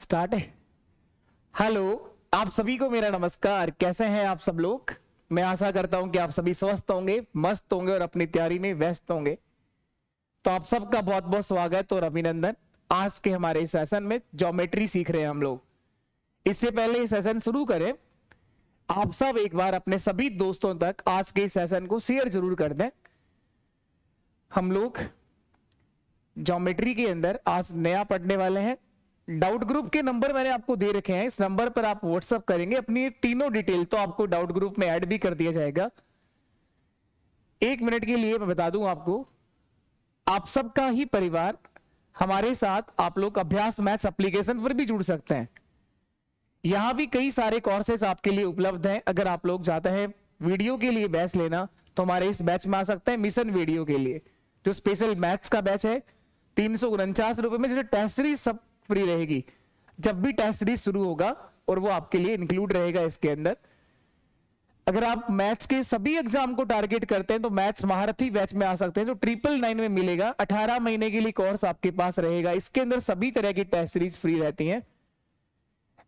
Start है। Hello, आप सभी को मेरा नमस्कार। कैसे हैं आप सब लोग? मैं आशा करता हूं कि आप सभी स्वस्थ होंगे, मस्त होंगे और अपनी तैयारी में व्यस्त होंगे। तो आप सबका बहुत बहुत स्वागत और अभिनंदन। आज के हमारे सेशन में ज्योमेट्री सीख रहे हैं हम लोग। इससे पहले ये सेशन शुरू करें, आप सब एक बार अपने सभी दोस्तों तक आज के सेशन को शेयर जरूर कर दें। हम लोग ज्योमेट्री के अंदर आज नया पढ़ने वाले हैं। डाउट ग्रुप के नंबर मैंने आपको दे रखे हैं, इस नंबर पर आप व्हाट्सअप करेंगे अपनी तीनों डिटेल, तो आपको डाउट ग्रुप में ऐड भी कर दिया जाएगा। 1 मिनट के लिए मैं बता दूं आपको, आप सबका ही परिवार हमारे साथ आप लोग अभ्यास मैथ्स एप्लीकेशन पर भी जुड़ सकते हैं। यहां भी कई सारे कोर्सेज आपके लिए उपलब्ध हैं। अगर आप लोग चाहते हैं वीडियो के लिए बैच लेना तो हमारे इस बैच में आ सकते हैं। मिशन वीडियो के लिए जो स्पेशल मैथ्स का बैच है 349 रुपए में, जिसमें टेस्ट सीरीज सब फ्री रहेगी। जब भी टेस्ट सीरीज शुरू होगा और वो आपके लिए इंक्लूड रहेगा इसके अंदर। अगर आप मैथ्स के सभी एग्जाम को टारगेट करते हैं तो मैथ्स महारथी बैच में आ सकते हैं, जो 999 में मिलेगा। 18 महीने के लिए कोर्स आपके पास रहेगा। इसके अंदर सभी तरह की टेस्ट सीरीज फ्री रहती हैं।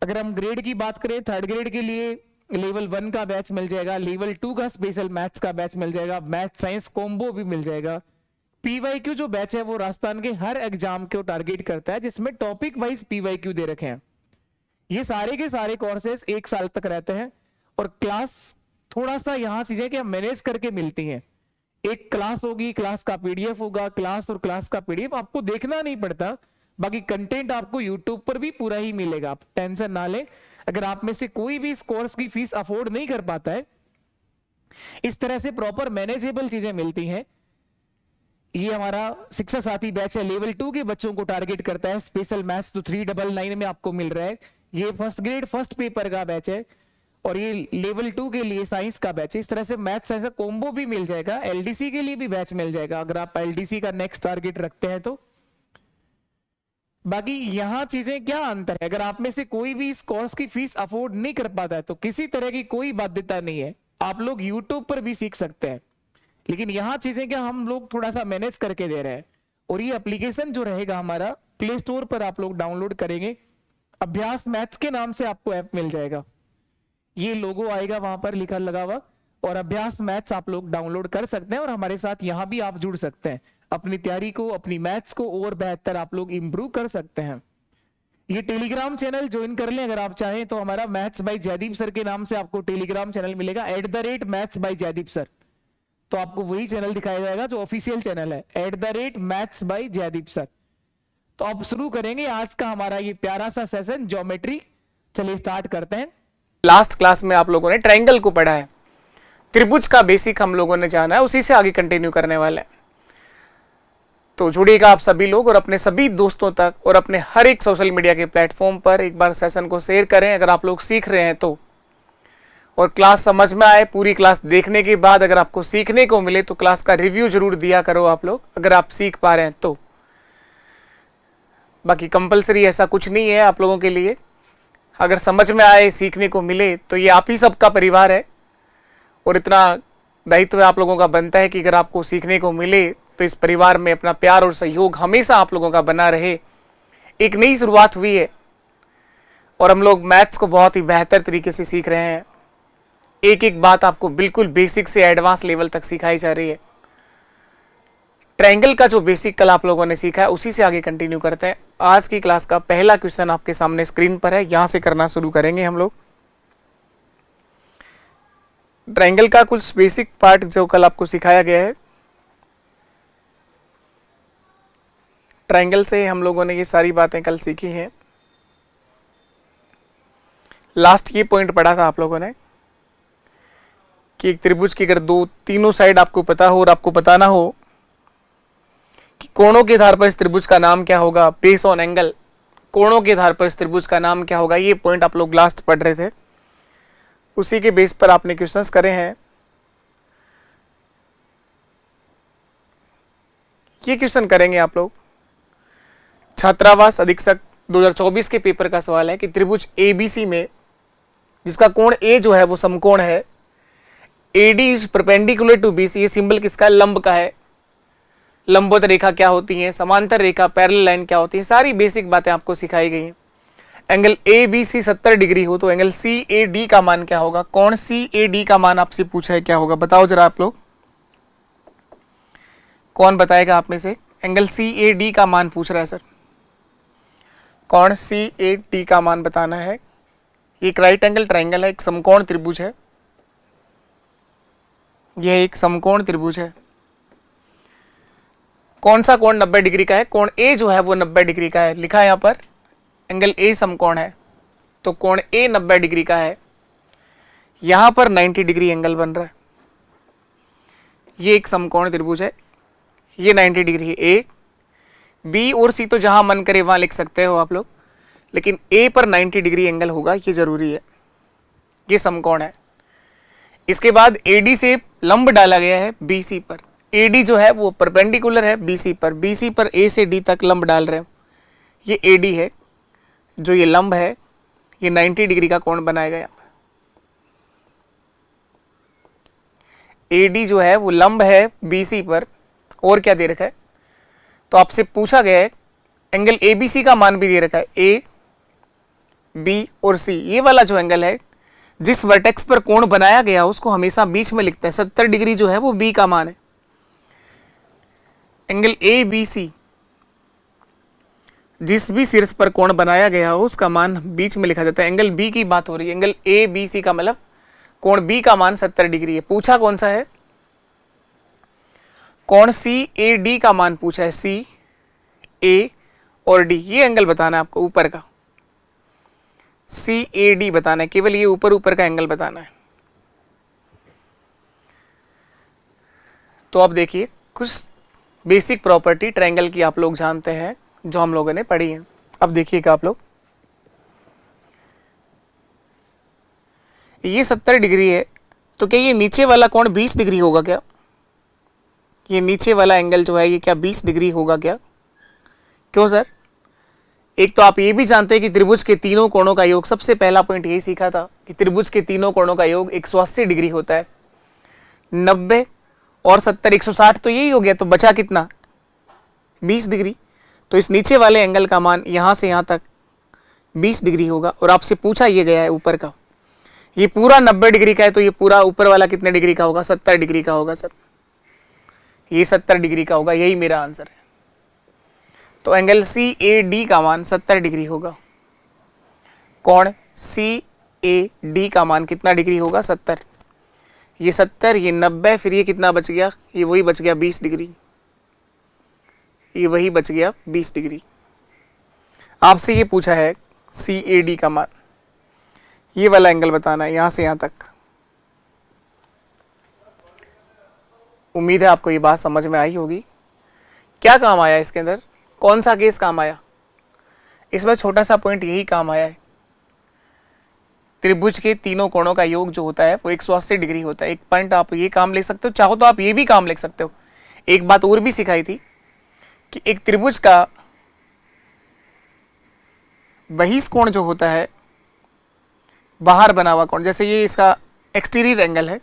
अगर हम ग्रेड की बात करें, 3rd ग्रेड के लिए लेवल 1 का बैच मिल जाएगा, लेवल 2 का स्पेशल मैथ्स का बैच मिल जाएगा, मैथ साइंस कॉम्बो भी मिल जाएगा। पीवाईक्यू जो बैच है वो राजस्थान के हर एग्जाम को टारगेट करता है, जिसमें टॉपिक वाइज पीवाईक्यू दे रखे हैं। ये सारे के सारे कोर्सेज 1 साल तक रहते हैं और क्लास थोड़ा सा यहां चीजें कि मैनेज करके मिलती हैं। एक क्लास होगी, क्लास का पीडीएफ होगा, क्लास और क्लास का पीडीएफ आपको देखना नहीं पड़ता। बाकी कंटेंट आपको यूट्यूब पर भी पूरा ही मिलेगा, आप टेंशन ना लें। अगर आप में से कोई भी इस कोर्स की फीस अफोर्ड नहीं कर पाता है, इस तरह से प्रॉपर मैनेजेबल चीजें मिलती हैं। ये हमारा शिक्षा साथी बैच है, लेवल 2 के बच्चों को टारगेट करता है। स्पेशल मैथ्स तो 399 में आपको मिल रहा है। ये 1st ग्रेड 1st पेपर का बैच है और ये लेवल 2 के लिए साइंस का बैच है। इस तरह से मैथ्स ऐसा कॉम्बो भी मिल जाएगा। एलडीसी के लिए भी बैच मिल जाएगा अगर आप एलडीसी का नेक्स्ट टारगेट रखते हैं तो। बाकी यहां चीजें क्या अंतर है, अगर आप में से कोई भी इस कोर्स की फीस अफोर्ड नहीं कर पाता है तो किसी तरह की कोई बाध्यता नहीं है, आप लोग यूट्यूब पर भी सीख सकते हैं। लेकिन यहां चीजें क्या हम लोग थोड़ा सा मैनेज करके दे रहे हैं। और ये एप्लीकेशन जो रहेगा हमारा प्ले स्टोर पर आप लोग डाउनलोड करेंगे, अभ्यास मैथ्स के नाम से आपको ऐप मिल जाएगा। ये लोगो आएगा वहां पर लिखा लगा हुआ, और अभ्यास मैथ्स आप लोग डाउनलोड कर सकते हैं और हमारे साथ यहां भी आप जुड़ सकते हैं। अपनी तैयारी को, अपनी मैथ्स को और बेहतर आप लोग इंप्रूव कर सकते हैं। ये टेलीग्राम चैनल ज्वाइन कर लें अगर आप चाहें तो। हमारा मैथ्स बाय जयदीप सर के नाम से आपको टेलीग्राम चैनल मिलेगा, @मैथ्स बाय जयदीप सर। तो आपको वही चैनल दिखाया जाएगा जो ऑफिशियल चैनल है, @मैथ्स बाय जयदीप सर। तो अब शुरू करेंगे आज का हमारा ये प्यारा सा सेशन ज्योमेट्री। चलिए स्टार्ट करते हैं। लास्ट क्लास में आप लोगों ने ट्रायंगल को पढ़ा है, त्रिभुज का बेसिक हम लोगों ने जाना है, उसी से आगे कंटिन्यू करने वाले हैं। तो जुड़िएगा आप सभी लोग और अपने सभी दोस्तों तक और अपने हर एक सोशल मीडिया के प्लेटफॉर्म पर एक बार सेशन को शेयर करें अगर आप लोग सीख रहे हैं तो। और क्लास समझ में आए, पूरी क्लास देखने के बाद अगर आपको सीखने को मिले तो क्लास का रिव्यू जरूर दिया करो आप लोग, अगर आप सीख पा रहे हैं तो। बाकी कंपलसरी ऐसा कुछ नहीं है आप लोगों के लिए। अगर समझ में आए, सीखने को मिले तो ये आप ही सबका परिवार है और इतना दायित्व आप लोगों का बनता है कि अगर आपको सीखने को मिले तो इस परिवार में अपना प्यार और सहयोग हमेशा आप लोगों का बना रहे। एक नई शुरुआत हुई है और हम लोग मैथ्स को बहुत ही बेहतर तरीके से सीख रहे हैं। एक एक बात आपको बिल्कुल बेसिक से एडवांस लेवल तक सिखाई जा रही है। ट्रायंगल का जो बेसिक कल आप लोगों ने सीखा है उसी से आगे कंटिन्यू करते हैं। आज की क्लास का पहला क्वेश्चन आपके सामने स्क्रीन पर है, यहां से करना शुरू करेंगे हम लोग। ट्रायंगल का कुछ बेसिक पार्ट जो कल आपको सिखाया गया है, ट्रायंगल से हम लोगों ने ये सारी बातें कल सीखी हैं। लास्ट ये पॉइंट पढ़ा था आप लोगों ने कि एक त्रिभुज की अगर तीनों साइड आपको पता हो और आपको बताना हो कि कोणों के आधार पर इस त्रिभुज का नाम क्या होगा, बेस ऑन एंगल, कोणों के आधार पर इस त्रिभुज का नाम क्या होगा, ये पॉइंट आप लोग लास्ट पढ़ रहे थे। उसी के बेस पर आपने क्वेश्चंस करे हैं। ये क्वेश्चन करेंगे आप लोग। छात्रावास अधीक्षक 2024 के पेपर का सवाल है कि त्रिभुज एबीसी में जिसका कोण ए जो है वो समकोण है, AD is perpendicular to BC, ये सिंबल किसका है, लंब का है। लंबवत रेखा क्या होती है, समांतर रेखा पैरेलल लाइन क्या होती है, सारी बेसिक बातें आपको सिखाई गई हैं। Angle A B C 70 degree हो तो एंगल सी ए डी का मान क्या होगा? कोण सी ए डी का मान आपसे पूछा है, क्या होगा बताओ जरा आप लोग, कौन बताएगा आप में से? एंगल सी ए डी का मान पूछ रहा है सर, कोण सी ए डी का मान बताना है। एक राइट एंगल ट्राइंगल है, एक समकोण त्रिभुज है, यह एक समकोण त्रिभुज है। कौन सा कोण 90 डिग्री का है? कोण ए जो है वो 90 डिग्री का है, लिखा है यहाँ पर एंगल ए समकोण है, तो कोण ए 90 डिग्री का है। यहां पर 90 डिग्री एंगल बन रहा है, ये एक समकोण त्रिभुज है, ये 90 डिग्री है। ए बी और सी तो जहां मन करे वहां लिख सकते हो आप लोग, लेकिन ए पर 90 डिग्री एंगल होगा, ये जरूरी है, ये समकोण है। इसके बाद एडी से लंब डाला गया है बीसी पर, एडी जो है वो परपेंडिकुलर है बीसी पर, बीसी पर ए से डी तक लंब डाल रहे हो, ये एडी है, जो ये लंब है ये 90 डिग्री का कोण बनाएगा। यहाँ एडी जो है वो लंब है बीसी पर, और क्या दे रखा है? तो आपसे पूछा गया है एंगल एबीसी का मान भी दे रखा है, ए बी और सी, ये वाला जो एंगल है जिस वर्टेक्स पर कोण बनाया गया उसको हमेशा बीच में लिखते हैं। 70 डिग्री जो है वो बी का मान है। एंगल ए बी सी जिस भी शीर्ष पर कोण बनाया गया हो उसका मान बीच में लिखा जाता है। एंगल बी की बात हो रही है, एंगल ए बी सी का मतलब कोण बी का मान 70 डिग्री है। पूछा कौन सा है? कोण सी ए डी का मान पूछा है, सी ए और डी, ये एंगल बताना है आपको ऊपर का, सी ए डी बताना है, केवल ये ऊपर ऊपर का एंगल बताना है। तो अब देखिए कुछ बेसिक प्रॉपर्टी ट्रायंगल की आप लोग जानते हैं जो हम लोगों ने पढ़ी है। अब देखिएगा आप लोग, ये 70 डिग्री है, तो क्या ये नीचे वाला कोण 20 डिग्री होगा क्या? ये नीचे वाला एंगल जो है ये क्या 20 डिग्री होगा क्या? क्यों सर? एक तो आप ये भी जानते हैं कि त्रिभुज के तीनों कोणों का योग, सबसे पहला पॉइंट यही सीखा था कि त्रिभुज के तीनों कोणों का योग 180 डिग्री होता है। 90 और 70 160 तो यही हो गया, तो बचा कितना? 20 डिग्री। तो इस नीचे वाले एंगल का मान यहां से यहां तक 20 डिग्री होगा। और आपसे पूछा ये गया है ऊपर का, ये पूरा 90 डिग्री का है, तो ये पूरा ऊपर वाला कितने डिग्री का होगा? 70 डिग्री का होगा सर, ये 70 डिग्री का होगा, यही मेरा आंसर है। तो एंगल सी ए डी का मान 70 डिग्री होगा। कोण सी ए डी का मान कितना डिग्री होगा? 70। ये 70, ये 90, फिर ये कितना बच गया? ये वही बच गया 20 डिग्री, ये वही बच गया 20 डिग्री। आपसे ये पूछा है सी ए डी का मान, ये वाला एंगल बताना है यहां से यहां तक। उम्मीद है आपको ये बात समझ में आई होगी। क्या काम आया इसके अंदर? कौन सा केस काम आया? इसमें छोटा सा पॉइंट यही काम आया है, त्रिभुज के तीनों कोणों का योग जो होता है वो 180 डिग्री होता है। एक पॉइंट आप ये काम ले सकते हो, चाहो तो आप ये भी काम लिख सकते हो। एक बात और भी सिखाई थी कि एक त्रिभुज का बहिष्कोण जो होता है, बाहर बना हुआ कोण, जैसे ये इसका एक्सटीरियर एंगल है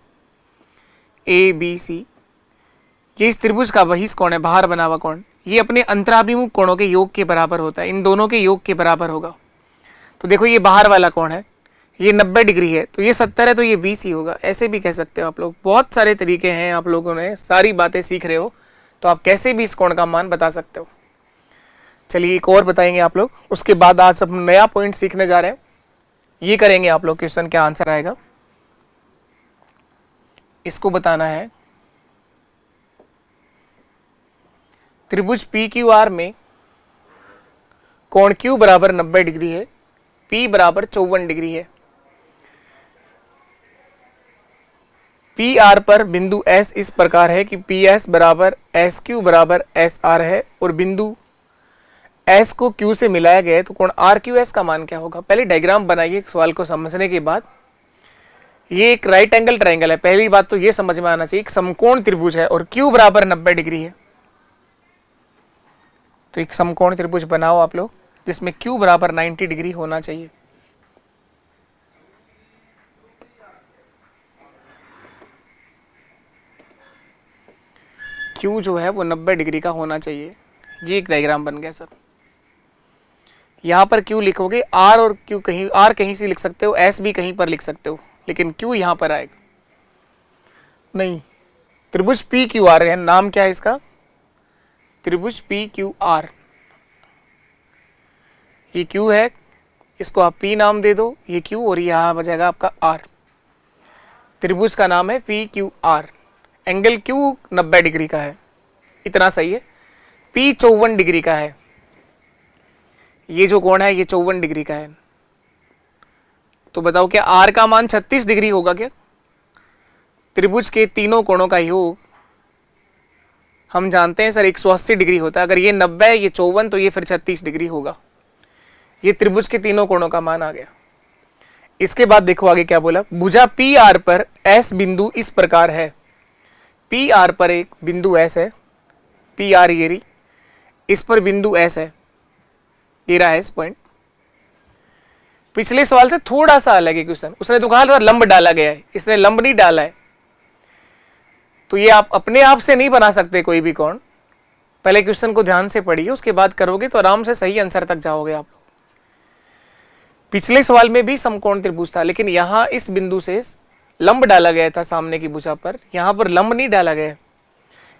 ए बी सी, ये इस त्रिभुज का बहिष्कोण है, बाहर बना हुआ कोण, ये अपने अंतराभिमुख कोणों के योग के बराबर होता है, इन दोनों के योग के बराबर होगा। तो देखो ये बाहर वाला कोण है, ये 90 डिग्री है, तो ये 70 है, तो ये 20 ही होगा। ऐसे भी कह सकते हो आप लोग, बहुत सारे तरीके हैं, आप लोगों ने सारी बातें सीख रहे हो, तो आप कैसे भी इस कोण का मान बता सकते हो। चलिए एक और बताएंगे आप लोग, उसके बाद आज हम नया पॉइंट सीखने जा रहे हैं। ये करेंगे आप लोग, क्वेश्चन क्या आंसर आएगा इसको बताना है। त्रिभुज पी क्यू आर में कोण Q बराबर 90 डिग्री है, P बराबर 54 डिग्री है। पी आर पर बिंदु S इस प्रकार है कि पी एस बराबर एस क्यू बराबर एस आर है, और बिंदु S को Q से मिलाया गया है, तो कोण आर क्यू एस का मान क्या होगा? पहले डायग्राम बनाइए सवाल को समझने के बाद। ये एक राइट एंगल ट्रायंगल है, पहली बात तो ये समझ में आना चाहिए, एक समकोण त्रिभुज है और Q बराबर 90 डिग्री है। तो एक समकोण त्रिभुज बनाओ आप लोग जिसमें Q बराबर 90 डिग्री होना चाहिए। Q जो है वो 90 डिग्री का होना चाहिए। ये एक डायग्राम बन गया सर। यहां पर क्यू लिखोगे, आर और क्यू कहीं, आर कहीं से लिख सकते हो, एस भी कहीं पर लिख सकते हो, लेकिन क्यू यहां पर आएगा नहीं। त्रिभुज पी क्यू आर है, नाम क्या है इसका, त्रिभुज पी क्यू आर। ये क्यू है, इसको आप पी नाम दे दो, ये क्यू, और यहां बचेगा आपका आर। त्रिभुज का नाम है P Q R. Angle Q 90 degree का है, इतना सही है। पी 54 डिग्री का है, ये जो कोण है ये 54 डिग्री का है। तो बताओ क्या आर का मान 36 डिग्री होगा क्या? त्रिभुज के तीनों कोणों का योग हम जानते हैं सर 180 डिग्री होता है। अगर ये 90, ये 54, तो ये फिर 36 डिग्री होगा। ये त्रिभुज के तीनों कोणों का मान आ गया। इसके बाद देखो आगे क्या बोला, भुजा पी आर पर एस बिंदु इस प्रकार है। पी आर पर एक बिंदु एस है, पी आर ये रही, इस पर बिंदु एस है, ये रहा एस पॉइंट। पिछले सवाल से थोड़ा सा अलग है क्वेश्चन, उसने तो कहा था लंब डाला गया है, इसने लंब नहीं डाला है। तो ये आप अपने आप से नहीं बना सकते कोई भी कोण, पहले क्वेश्चन को ध्यान से पढ़िए, उसके बाद करोगे तो आराम से सही आंसर तक जाओगे आप लोग। पिछले सवाल में भी समकोण त्रिभुज था, लेकिन यहां इस बिंदु से लंब डाला गया था सामने की भुजा पर, यहां पर लंब नहीं डाला गया।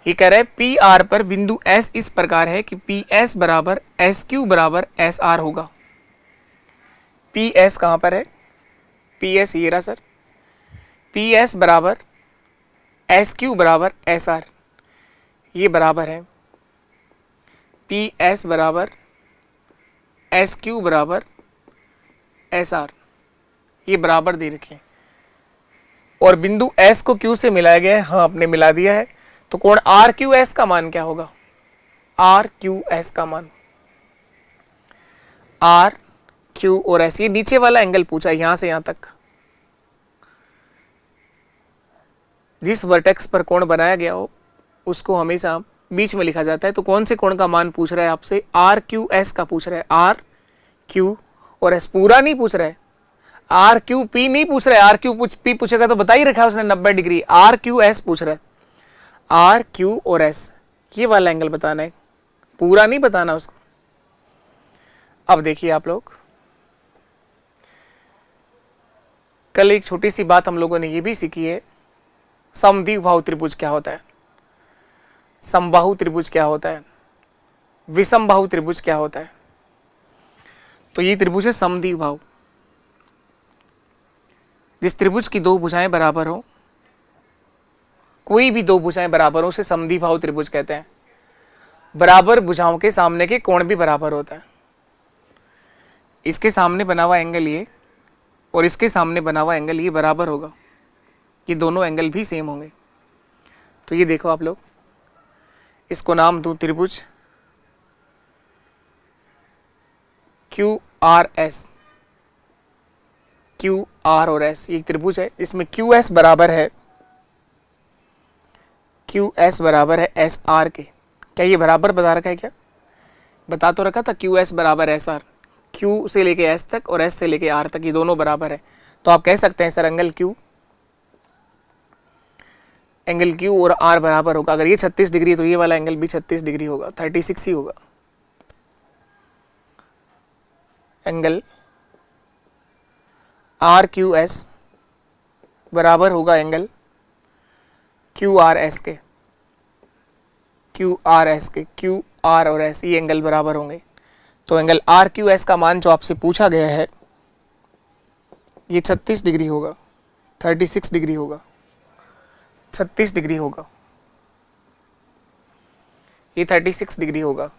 ये कह रहा है पी आर पर बिंदु एस इस प्रकार है कि पी एस बराबर एस क्यू बराबर एस आर होगा। पी एस कहां पर है, पी एस ये रहा सर, पी एस बराबर एस क्यू बराबर एस आर, ये बराबर है पी एस बराबर एस क्यू बराबर एस आर, ये बराबर दे रखे हैं। और बिंदु एस को क्यू से मिलाया गया है, हाँ आपने मिला दिया है। तो कोण आर क्यू एस का मान क्या होगा, आर क्यू एस का मान, आर क्यू और एस, ये नीचे वाला एंगल पूछा है, यहां से यहां तक जिस वर्टेक्स पर कोण बनाया गया हो उसको हमेशा बीच में लिखा जाता है। तो कौन से कोण का मान पूछ रहा है आपसे, आर क्यू एस का पूछ रहा है, आर क्यू और एस, पूरा नहीं पूछ रहा है, आर क्यू पी नहीं पूछ रहा है। आर क्यू पी पूछेगा तो बता ही रखा है उसने 90 डिग्री, आर क्यू एस पूछ रहा है, आर क्यू और एस, ये वाला एंगल बताना है, पूरा नहीं बताना उसको। अब देखिए आप लोग, कल एक छोटी सी बात हम लोगों ने ये भी सीखी है, समद्विबाहु त्रिभुज क्या होता है, समबाहु त्रिभुज क्या होता है, विषमबाहु त्रिभुज क्या होता है। तो ये त्रिभुज है समद्विबाहु, जिस त्रिभुज की दो भुजाएं बराबर हो, कोई भी दो भुजाएं बराबर हो उसे समद्विबाहु त्रिभुज कहते हैं। बराबर भुजाओं के सामने के कोण भी बराबर होता है। इसके सामने बना हुआ एंगल ये और इसके सामने बना हुआ एंगल ये बराबर होगा, ये दोनों एंगल भी सेम होंगे। तो ये देखो आप लोग, इसको नाम दूं त्रिभुज Q R S, Q R और एस, ये त्रिभुज है इसमें क्यू एस बराबर है, क्यू एस बराबर है एस आर के। क्या ये बराबर बता रखा है, क्या बता तो रखा था, क्यू एस बराबर एस आर, क्यू से लेके एस तक और एस से लेके आर तक ये दोनों बराबर है। तो आप कह सकते हैं सर एंगल क्यू और आर बराबर होगा। अगर ये 36 डिग्री है तो ये वाला एंगल भी 36 डिग्री होगा, 36 ही होगा। एंगल आर क्यू एस बराबर होगा एंगल क्यू आर एस के, क्यू आर एस के, क्यू आर और एस ये एंगल बराबर होंगे। तो एंगल आर क्यू एस का मान जो आपसे पूछा गया है ये 36 डिग्री होगा, 36 डिग्री होगा, 36 डिग्री होगा, ये 36 डिग्री होगा।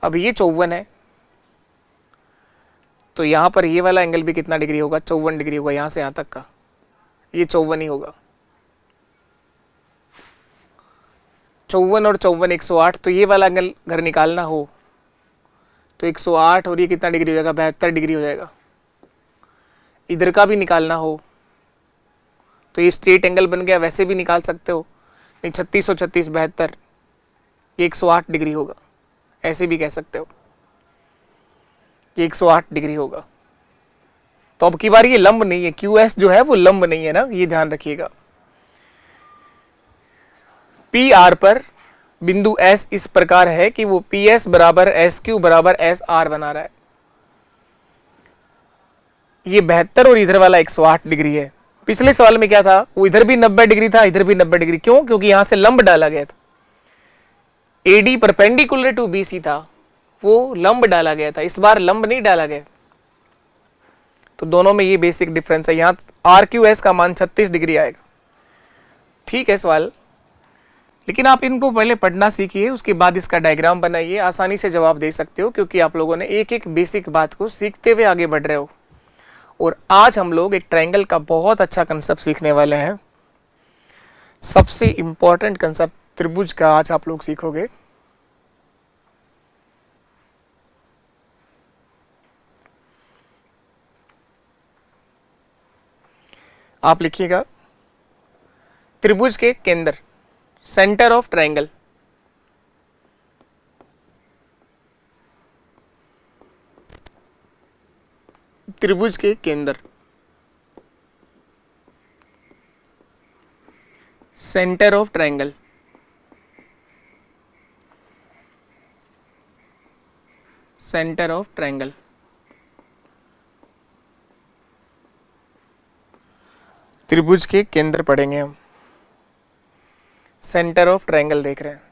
अब ये 54 है, तो यहां पर ये वाला एंगल भी कितना डिग्री होगा, 54 डिग्री होगा, यहां से यहां तक का ये 54 ही होगा। 54 और 54 108, तो ये वाला एंगल अगर निकालना हो तो 108 और ये कितना डिग्री हो जाएगा, 72 डिग्री हो जाएगा। इधर का भी निकालना हो तो ये स्ट्रेट एंगल बन गया, वैसे भी निकाल सकते हो, नहीं 36 और 36 72, ये 108 डिग्री होगा, ऐसे भी कह सकते हो, ये 108 डिग्री होगा। तो अब की बार ये लंब नहीं है, क्यू एस जो है वो लंब नहीं है ना, ये ध्यान रखिएगा। पी आर पर बिंदु S इस प्रकार है कि वो PS बराबर SQ बराबर SR बना रहा है। ये 72 और इधर वाला 108 डिग्री है। पिछले सवाल में क्या था, वो इधर भी 90 डिग्री था, इधर भी 90 डिग्री। क्यों? क्योंकि यहां से लंब डाला गया था। AD परपेंडिकुलर टू BC था, वो लंब डाला गया था। इस बार लंब नहीं डाला गया, तो दोनों में ये बेसिक डिफरेंस है। यहां RQS का मान 36 डिग्री आएगा। ठीक है सवाल, लेकिन आप इनको पहले पढ़ना सीखिए, उसके बाद इसका डायग्राम बनाइए, आसानी से जवाब दे सकते हो, क्योंकि आप लोगों ने एक एक बेसिक बात को सीखते हुए आगे बढ़ रहे हो। और आज हम लोग एक ट्रायंगल का बहुत अच्छा कंसेप्ट सीखने वाले हैं। सबसे इंपॉर्टेंट कंसेप्ट त्रिभुज का आज आप लोग सीखोगे। आप लिखिएगा त्रिभुज के केंद्र, सेंटर ऑफ ट्रायंगल। त्रिभुज के केंद्र, centre of triangle. Centre of triangle. त्रिभुज के केंद्र पढ़ेंगे हम। सेंटर ऑफ ट्रायंगल देख रहे हैं।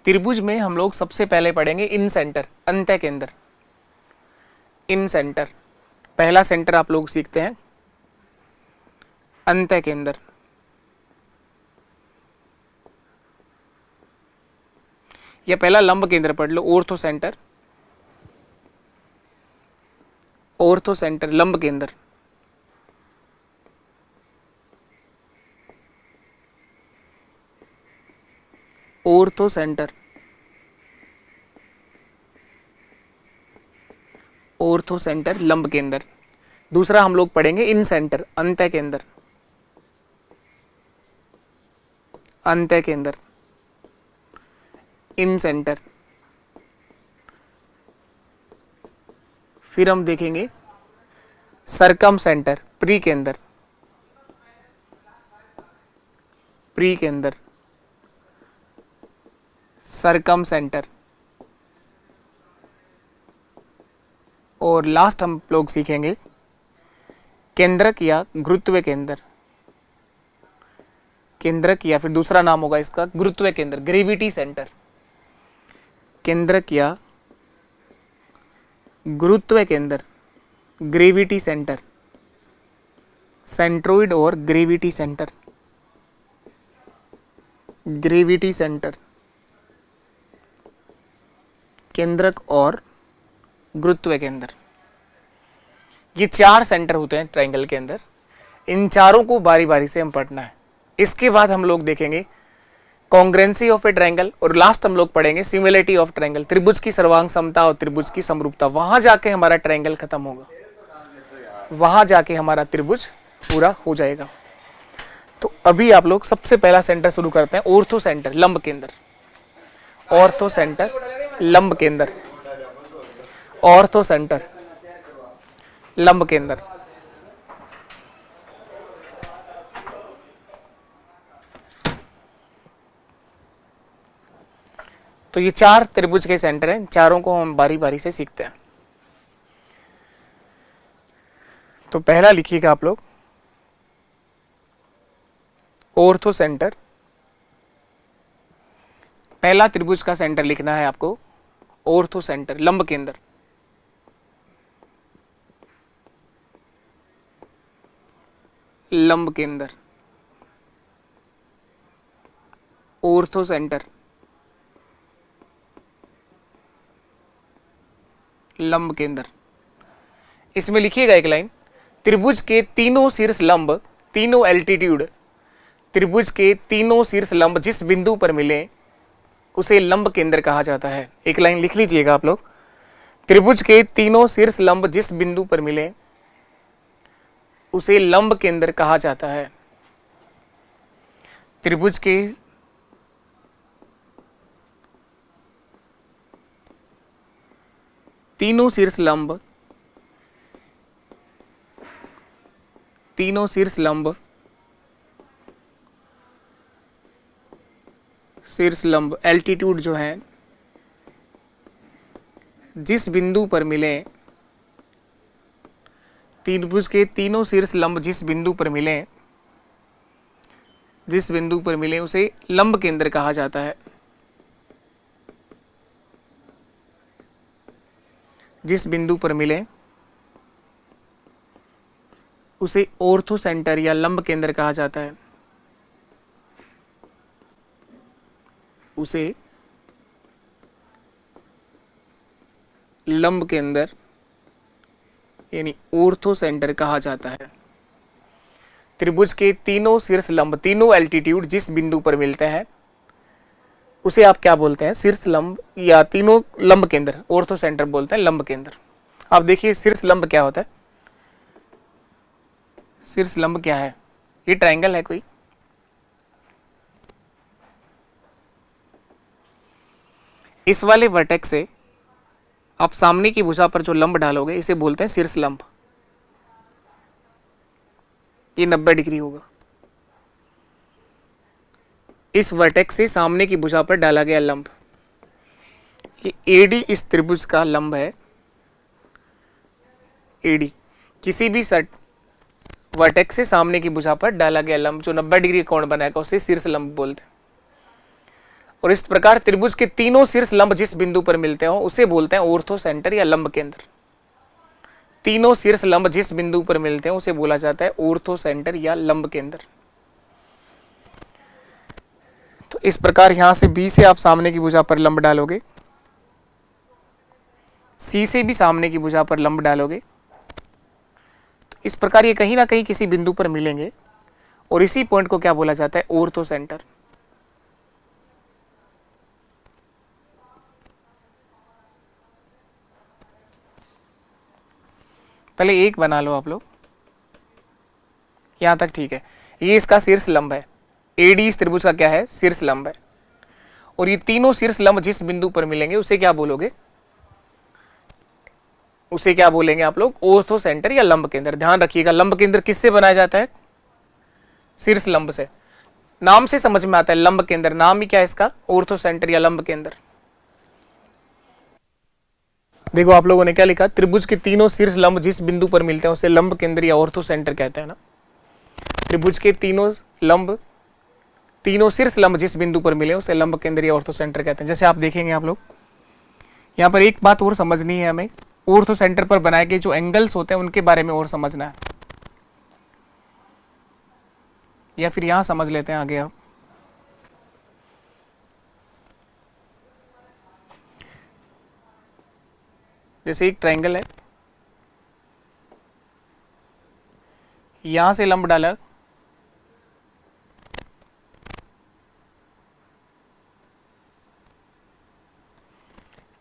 त्रिभुज में हम लोग सबसे पहले पढ़ेंगे इन सेंटर, अंत्य केंद्र। इन सेंटर, पहला सेंटर आप लोग सीखते हैं अंत्य केंद्र। या पहला लंब केंद्र पढ़ लो, ऑर्थो सेंटर। ऑर्थो सेंटर, लंब केंद्र। ऑर्थो सेंटर, ऑर्थो सेंटर, लंब केंद्र। दूसरा हम लोग पढ़ेंगे इन सेंटर, अंत्य केंद्र। अंत्य केंद्र, इन सेंटर। फिर हम देखेंगे सरकम सेंटर, प्री केंद्र। प्री केंद्र, सरकम सेंटर। और लास्ट हम लोग सीखेंगे केंद्रक या गुरुत्व केंद्र। केंद्रक या फिर दूसरा नाम होगा इसका गुरुत्व केंद्र, ग्रेविटी सेंटर। केंद्रक या गुरुत्व केंद्र, ग्रेविटी सेंटर। सेंट्रोइड और ग्रेविटी सेंटर। ग्रेविटी सेंटर, केंद्रक और गुरुत्व केंद्र। ये 4 सेंटर होते हैं ट्रायंगल के अंदर। इन चारों को बारी बारी से हम पढ़ना है। इसके बाद हम लोग देखेंगे कॉन्ग्रेंसी ऑफ ए ट्रायंगल, और लास्ट हम लोग पढ़ेंगे सिमिलरिटी ऑफ ट्रायंगल, त्रिभुज की सर्वांग समता और त्रिभुज की समरूपता। वहां जाके हमारा ट्रायंगल खत्म होगा, वहां जाके हमारा त्रिभुज पूरा हो जाएगा। तो अभी आप लोग सबसे पहला सेंटर शुरू करते हैं, ऑर्थो सेंटर, लंब केंद्र। ऑर्थो सेंटर, लंब केंद्र। ऑर्थो सेंटर, लंब केंद्र। तो ये 4 त्रिभुज के सेंटर हैं, चारों को हम बारी बारी से सीखते हैं। तो पहला लिखिएगा आप लोग ऑर्थो सेंटर। पहला त्रिभुज का सेंटर लिखना है आपको, ऑर्थो सेंटर, लंब केंद्र। लंब केंद्र, ऑर्थो सेंटर, लंब केंद्र। इसमें लिखिएगा एक लाइन, त्रिभुज के तीनों शीर्ष लंब, तीनों एल्टीट्यूड, त्रिभुज के तीनों शीर्ष लंब जिस बिंदु पर मिले उसे लंब केंद्र कहा जाता है। एक लाइन लिख लीजिएगा आप लोग, त्रिभुज के तीनों शीर्ष लंब जिस बिंदु पर मिले उसे लंब केंद्र कहा जाता है। त्रिभुज के तीनों शीर्ष लंब, तीनों शीर्ष लंब शीर्ष लंब एल्टीट्यूड जो है जिस बिंदु पर मिले, त्रिभुज के तीनों शीर्ष लंब जिस बिंदु पर मिले, जिस बिंदु पर मिले उसे लंब केंद्र कहा जाता है। जिस बिंदु पर मिले उसे ऑर्थो सेंटर या लंब केंद्र कहा जाता है। उसे लंब केंद्र यानी ऑर्थो सेंटर कहा जाता है। त्रिभुज के तीनों शीर्ष लंब, तीनों एल्टीट्यूड जिस बिंदु पर मिलते हैं उसे आप क्या बोलते हैं? शीर्ष लंब या तीनों लंब केंद्र, ऑर्थो सेंटर बोलते हैं, लंब केंद्र। आप देखिए शीर्ष लंब क्या होता है? शीर्ष लंब क्या है? ये ट्रायंगल है कोई, इस वाले वर्टेक्स से आप सामने की भुजा पर जो लंब डालोगे इसे बोलते हैं शीर्ष लंब। ये 90 डिग्री होगा। इस वर्टेक्स से सामने की भुजा पर डाला गया लंब, ये एडी इस त्रिभुज का लंब है। एडी किसी भी वर्टेक्स से सामने की भुजा पर डाला गया लंब जो 90 डिग्री कोण बनाएगा उसे शीर्ष लंब बोलते हैं। और इस प्रकार त्रिभुज के तीनों शीर्ष लंब जिस बिंदु पर मिलते हो उसे बोलते हैं ऑर्थो सेंटर या लंब केंद्र। तीनों शीर्ष लंब जिस बिंदु पर मिलते हैं उसे बोला जाता है ऑर्थो सेंटर या लंब केंद्र। तो इस प्रकार यहां से बी से आप सामने की भुजा पर लंब डालोगे, सी से भी सामने की भुजा पर लंब डालोगे, तो इस प्रकार ये कहीं ना कहीं किसी बिंदु पर मिलेंगे और इसी पॉइंट को क्या बोला जाता है? Ortho centre. पहले एक बना लो आप लोग, यहां तक ठीक है। ये इसका शीर्ष लंब है, एडी इस त्रिभुज का क्या है? शीर्ष लंब है। और ये तीनों शीर्ष लंब जिस बिंदु पर मिलेंगे उसे क्या बोलोगे? उसे क्या बोलेंगे आप लोग? ऑर्थो सेंटर या लंब केंद्र। ध्यान रखिएगा लंब केंद्र किससे बनाया जाता है? शीर्ष लंब से। नाम से समझ में आता है लंब केंद्र, नाम ही क्या है इसका? ऑर्थो सेंटर या लंब केंद्र। देखो आप लोगों ने क्या लिखा? त्रिभुज के तीनों शीर्ष लंब जिस बिंदु पर मिलते हैं उसे लंब केंद्र या ऑर्थो सेंटर कहते हैं ना। त्रिभुज के तीनों शीर्ष लंब जिस बिंदु पर मिले उसे लंब केंद्र या ऑर्थो सेंटर कहते हैं। जैसे आप देखेंगे आप लोग यहाँ पर एक बात और समझनी है हमें, ऑर्थो सेंटर पर बनाए गए जो एंगल्स होते हैं उनके बारे में और समझना है, या फिर यहां समझ लेते हैं आगे आप। जैसे एक ट्रायंगल है, यहां से लंब डाला,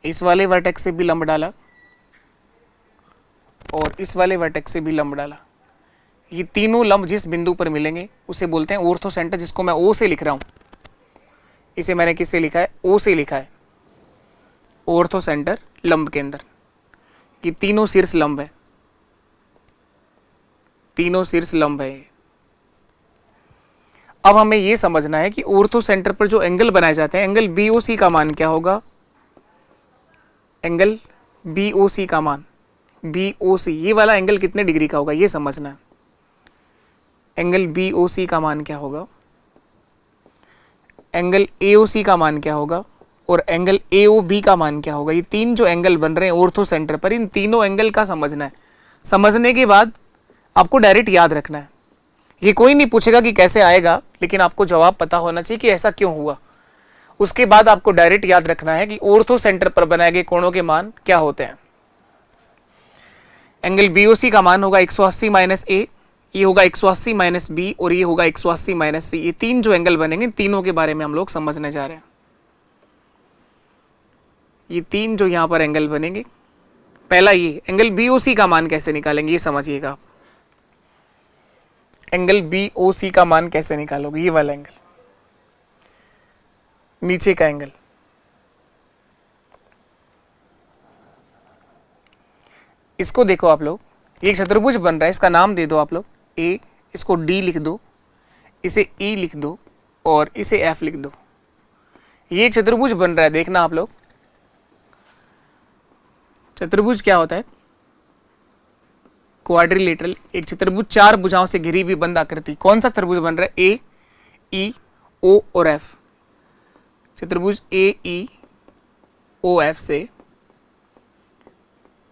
इस वाले वर्टेक्स से भी लंब डाला और इस वाले वर्टेक्स से भी लंब डाला। ये तीनों लंब जिस बिंदु पर मिलेंगे उसे बोलते हैं ऑर्थो सेंटर, जिसको मैं ओ से लिख रहा हूं। इसे मैंने किससे लिखा है? ओ से लिखा है, ऑर्थो सेंटर लंब केंद्र। ये तीनों शीर्ष लंब है, तीनों शीर्ष लंब है। अब हमें यह समझना है कि ऑर्थो सेंटर पर जो एंगल बनाए जाते हैं, एंगल बीओसी का मान क्या होगा? एंगल बीओसी का मान, बीओसी ये वाला एंगल कितने डिग्री का होगा ये समझना है। एंगल बीओसी का मान क्या होगा, एंगल एओसी का मान क्या होगा और एंगल एओबी का मान क्या होगा। ये तीन जो एंगल बन रहे हैं ऑर्थो सेंटर पर, इन तीनों एंगल का समझना है। समझने के बाद आपको डायरेक्ट याद रखना है। ये कोई नहीं पूछेगा कि कैसे आएगा, लेकिन आपको जवाब पता होना चाहिए कि ऐसा क्यों हुआ। उसके बाद आपको डायरेक्ट याद रखना है कि ऑर्थो सेंटर पर बनाए गए कोणों के मान क्या होते हैं। एंगल बीओसी का मान होगा 180 माइनस ए, ये होगा 180 माइनस बी और ये होगा 180 माइनस सी। ये तीन जो एंगल बनेंगे, तीनों के बारे में हम लोग समझने जा रहे हैं। ये तीन जो यहां पर एंगल बनेंगे, पहला ये एंगल बीओसी का मान कैसे निकालेंगे ये समझिएगा आप। एंगल बीओसी का मान कैसे निकालोगे? ये वाला एंगल, नीचे का एंगल, इसको देखो आप लोग, एक चतुर्भुज बन रहा है, इसका नाम दे दो आप लोग ए, इसको डी लिख दो, इसे ई लिख दो और इसे एफ लिख दो। ये एक चतुर्भुज बन रहा है, देखना आप लोग। चतुर्भुज क्या होता है? क्वाड्रिलेटरल, एक चतुर्भुज चार भुजाओं से घिरी हुई बंद आकृति। कौन सा चतुर्भुज बन रहा है? ए, ई, ओ और एफ। चतुर्भुज ए, ई, ओ, एफ से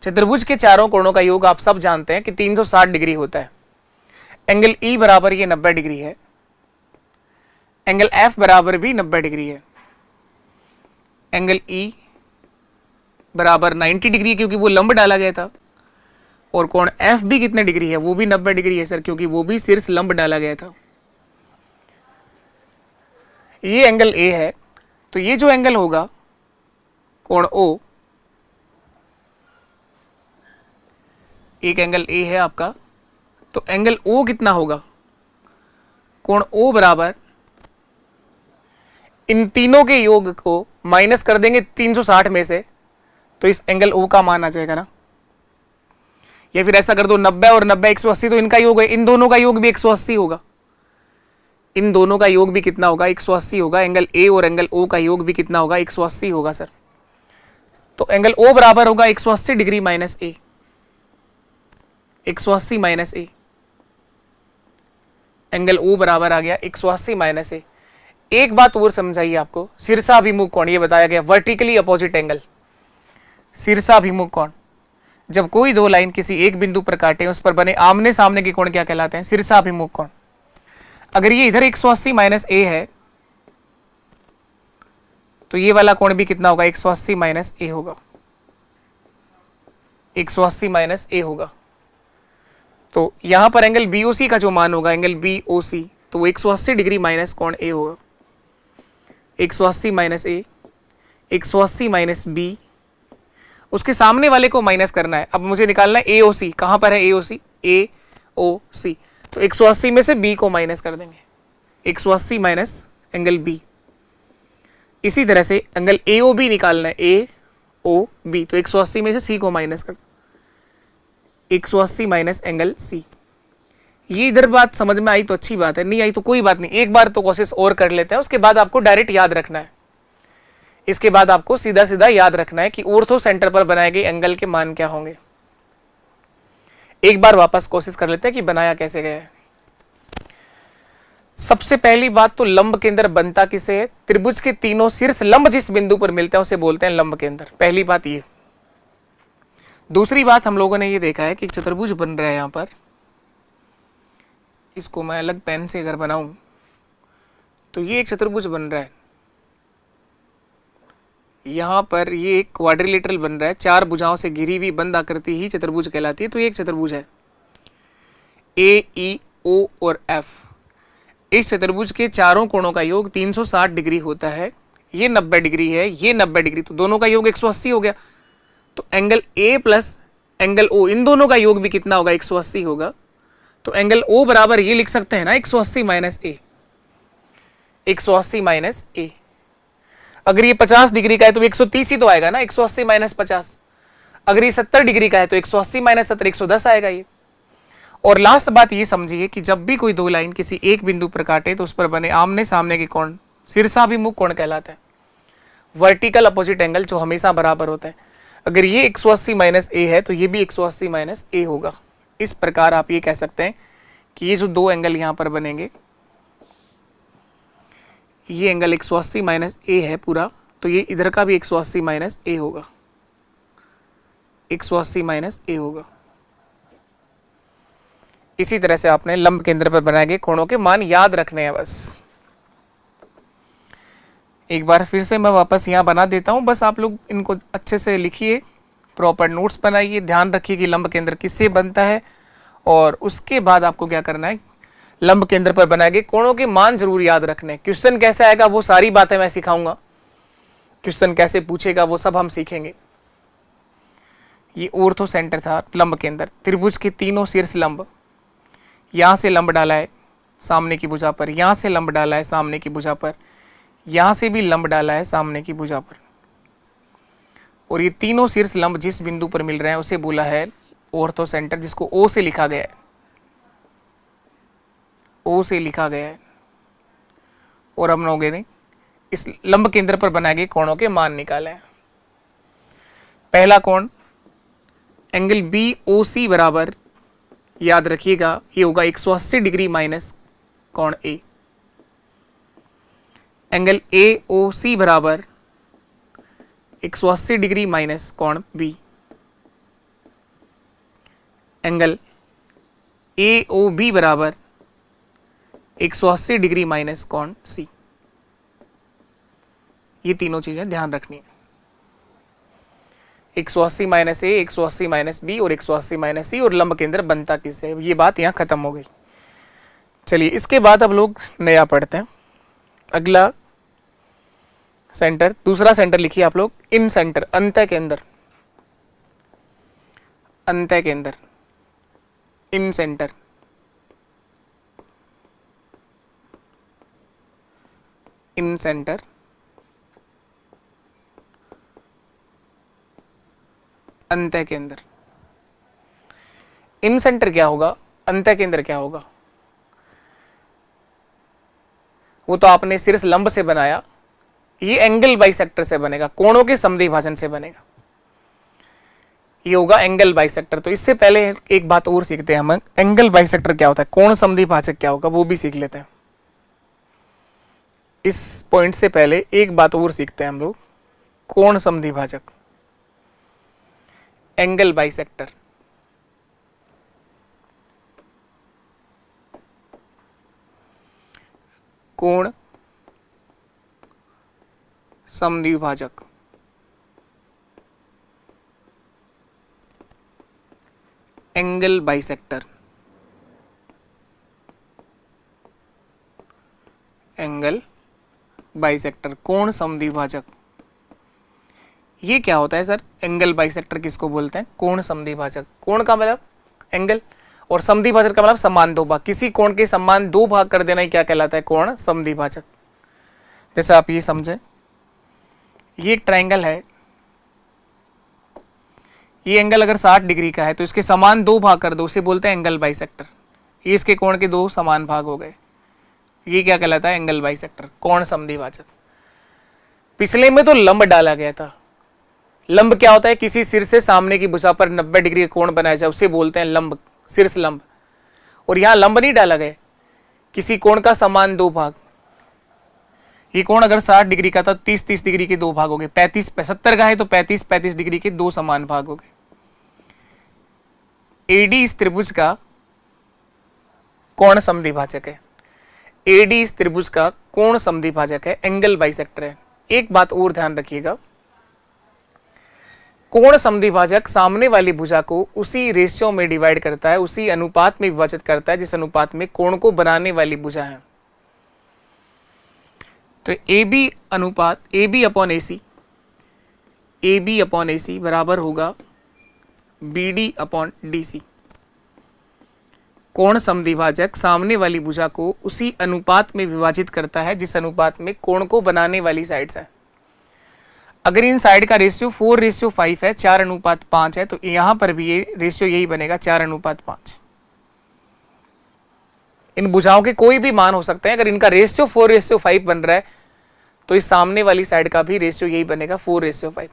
चतुर्भुज के चारों कोणों का योग आप सब जानते हैं कि 360 डिग्री होता है। एंगल ई बराबर ये 90 डिग्री है, एंगल एफ बराबर भी 90 डिग्री है। एंगल ई बराबर 90 डिग्री क्योंकि वो लंब डाला गया था, और कोण एफ भी कितने डिग्री है? वो भी 90 डिग्री है सर, क्योंकि वो भी शीर्ष लंब डाला गया था। ये एंगल ए है, तो ये जो एंगल होगा कोण ओ, एक एंगल ए है आपका, तो एंगल ओ कितना होगा? कोण ओ बराबर इन तीनों के योग को माइनस कर देंगे 360 में से, तो इस एंगल ओ का मान आ जाएगा ना। या फिर ऐसा कर दो 90 और 90 180, तो इनका योग है, इन दोनों का योग भी 180 होगा। इन दोनों का योग भी कितना होगा? 180 होगा। एंगल ए और एंगल ओ का योग भी कितना होगा? 180 होगा सर। तो एंगल ओ बराबर होगा 180 डिग्री माइनस ए, 180 माइनस ए। एंगल ओ बराबर आ गया 180 माइनस ए। एक बात और समझाइए आपको, शीर्षाभिमुख कोण ये बताया गया, वर्टिकली अपोजिट एंगल। शीर्षाभिमुख कोण, जब कोई दो लाइन किसी एक बिंदु पर काटे, उस पर बने आमने सामने के कोण क्या कहलाते हैं? शीर्षाभिमुख कोण। अगर ये इधर 180 माइनस ए है, तो ये वाला कोण भी कितना होगा? 180 माइनस ए होगा, 180 माइनस ए होगा। तो यहां पर एंगल बीओसी का जो मान होगा, एंगल बीओसी, तो वो 180 डिग्री माइनस कोण ए होगा। 180 माइनस ए, 180 माइनस बी, उसके सामने वाले को माइनस करना है। अब मुझे निकालना है एओसी। कहां पर है एओसी? एओसी, तो 180 में से बी को माइनस कर देंगे, 180 माइनस एंगल बी। इसी तरह से एंगल एओ बी निकालना है, एओ बी, तो 180 में से सी को माइनस कर, 180 माइनस एंगल सी। ये इधर बात समझ में आई तो अच्छी बात है, नहीं आई तो कोई बात नहीं, एक बार तो कोशिश और कर लेते हैं, उसके बाद आपको डायरेक्ट याद रखना है। इसके बाद आपको सीधा सीधा याद रखना है कि ऑर्थो सेंटर पर बनाए गए एंगल के मान क्या होंगे। एक बार वापस कोशिश कर लेते हैं कि बनाया कैसे गया है। सबसे पहली बात तो लंब केंद्र बनता किसे है? त्रिभुज के तीनों शीर्ष लंब जिस बिंदु पर मिलते हैं उसे बोलते हैं लंब केंद्र। पहली बात ये। दूसरी बात, हम लोगों ने ये देखा है कि चतुर्भुज बन रहा है यहां पर, इसको मैं अलग पेन से अगर बनाऊं तो ये एक चतुर्भुज बन रहा है। यहां पर ये एक क्वाड्रिलेटरल बन रहा है, चार भुजाओं से घिरी हुई बंद आकृति ही चतुर्भुज कहलाती है। तो ये एक चतुर्भुज है, ए, ई, ओ और एफ। इस चतुर्भुज के चारों कोणों का योग 360 डिग्री होता है। ये 90 डिग्री है, ये 90 डिग्री, तो दोनों का योग 180 हो गया। तो angle A plus angle O, इन दोनों का योग भी कितना होगा? 180 होगा। तो एंगल ओ बराबर ये लिख सकते हैं ना, 180 माइनस ए, 180 माइनस ए। अगर ये 50 डिग्री का है तो 130 ही तो आएगा ना, 180 माइनस 50। अगर ये 70 डिग्री का है तो 180 माइनस 70, 110 आएगा ये। और लास्ट बात ये समझिए कि जब भी कोई दो लाइन किसी एक बिंदु पर काटे तो उस पर बने आमने सामने के कोण शीर्षाभिमुख कोण कहलाता है, वर्टिकल अपोजिट एंगल, जो हमेशा बराबर होता है। अगर ये 180 माइनस ए है तो ये भी 180 माइनस ए होगा। इस प्रकार आप ये कह सकते हैं कि ये जो दो एंगल यहां पर बनेंगे, ये एंगल 180 माइनस ए है पूरा, तो ये इधर का भी 180 माइनस ए होगा, 180 माइनस ए होगा। इसी तरह से आपने लंब केंद्र पर बनाए गए कोणों के मान याद रखने हैं बस। एक बार फिर से मैं वापस यहाँ बना देता हूँ, बस आप लोग इनको अच्छे से लिखिए, प्रॉपर नोट्स बनाइए, ध्यान रखिए कि लंब केंद्र किससे बनता है। और उसके बाद आपको क्या करना है, लंब केंद्र पर बनाए गए कोणों के मान जरूर याद रखने। क्वेश्चन कैसे आएगा वो सारी बातें मैं सिखाऊंगा, क्वेश्चन कैसे पूछेगा वो सब हम सीखेंगे। ये ऑर्थो सेंटर था लंब केंद्र, त्रिभुज के तीनों शीर्ष लंब, यहाँ से लंब डाला है सामने की भुजा पर, यहाँ से लंब डाला है सामने की भुजा पर, यहाँ से भी लंब डाला है सामने की भुजा पर, और ये तीनों शीर्ष लंब जिस बिंदु पर मिल रहे हैं उसे बोला है ऑर्थो सेंटर, जिसको ओ से लिखा गया है, ओ से लिखा गया है। और हम लोगों ने इस लंब केंद्र पर बनाए गए कोणों के मान निकालें। पहला कोण एंगल BOC बराबर, याद रखिएगा ये होगा 180 डिग्री माइनस कोण A। एंगल AOC बराबर 180 डिग्री माइनस कोण B। एंगल AOB बराबर 180 डिग्री माइनस कोण C। ये तीनों चीजें ध्यान रखनी है, 180 माइनस A, 180 माइनस B और 180 माइनस C, और लंब केंद्र बनता किससे है। ये बात यहां खत्म हो गई। चलिए इसके बाद अब लोग नया पढ़ते हैं। अगला सेंटर, दूसरा सेंटर लिखिए आप लोग, इन सेंटर, अंतः केंद्र, अंतः केंद्र, इन सेंटर, इन सेंटर, अंतः केंद्र। इन सेंटर क्या होगा, अंतः केंद्र क्या होगा, वो तो आपने शीर्ष लंब से बनाया, ये एंगल बाइसेक्टर से बनेगा, कोणों के समद्विभाजन से बनेगा, ये होगा एंगल बाइसेक्टर। तो इससे पहले एक बात और सीखते हैं हम, एंगल बाइसेक्टर क्या होता है, कोण समद्विभाजक क्या होगा वो भी सीख लेते हैं। इस पॉइंट से पहले एक बात और सीखते हैं हम लोग, कोण समद्विभाजक, एंगल बाइसेक्टर। कोण समद्विभाजक, एंगल बाइसेक्टर, एंगल बाइसेक्टर, कोण समद्विभाजक। ये क्या होता है सर, एंगल बाइसेक्टर किसको बोलते हैं, कोण समद्विभाजक। कोण का मतलब एंगल, और समद्विभाजक का मतलब समान दो भाग, किसी कोण के समान दो भाग कर देना ही क्या कहलाता है, कोण समद्विभाजक। जैसे आप ये समझे, ये एक ट्रायंगल है, ये एंगल अगर 60 डिग्री का है तो इसके समान दो भाग कर दो, उसे बोलते हैं एंगल बाइसेक्टर। ये इसके कोण के दो समान भाग हो गए, ये क्या कहलाता है, एंगल बाइसेक्टर, कोण समद्विभाजक। पिछले में तो लंब डाला गया था, लंब क्या होता है, किसी सिर से सामने की भुजा पर 90 डिग्री का कोण बनाया जाए उसे बोलते हैं लंब, शीर्ष लंब। और यहां लंब नहीं डाला गया, किसी कोण का समान दो भाग। ये कोण अगर 60 डिग्री का था, 30-30 डिग्री के दो भाग हो गए, 35-70 का है तो 35-35 डिग्री के दो समान भाग हो गए। एडी इस त्रिभुज का कोण समद्विभाजक है, एडी इस त्रिभुज का कोण समद्विभाजक है, एंगल बाइसेक्टर है। एक बात और ध्यान रखिएगा, कोण समद्विभाजक सामने वाली भुजा को उसी रेशियो में डिवाइड करता है, उसी अनुपात में विभाजित करता है जिस अनुपात में कोण को बनाने वाली भुजा है। तो AB अनुपात AB upon AC, AB upon AC बराबर होगा BD अपॉन DC। कोण समद्विभाजक सामने वाली भुजा को उसी अनुपात में विभाजित करता है जिस अनुपात में कोण को बनाने वाली साइड्स है। अगर इन साइड का रेशियो 4:5 है, 4:5 है, तो यहां पर भी ये रेशियो यही बनेगा 4:5। इन भुजाओं के कोई भी मान हो सकते हैं, अगर इनका रेशियो 4:5 बन रहा है तो इस सामने वाली साइड का भी रेशियो यही बनेगा 4:5।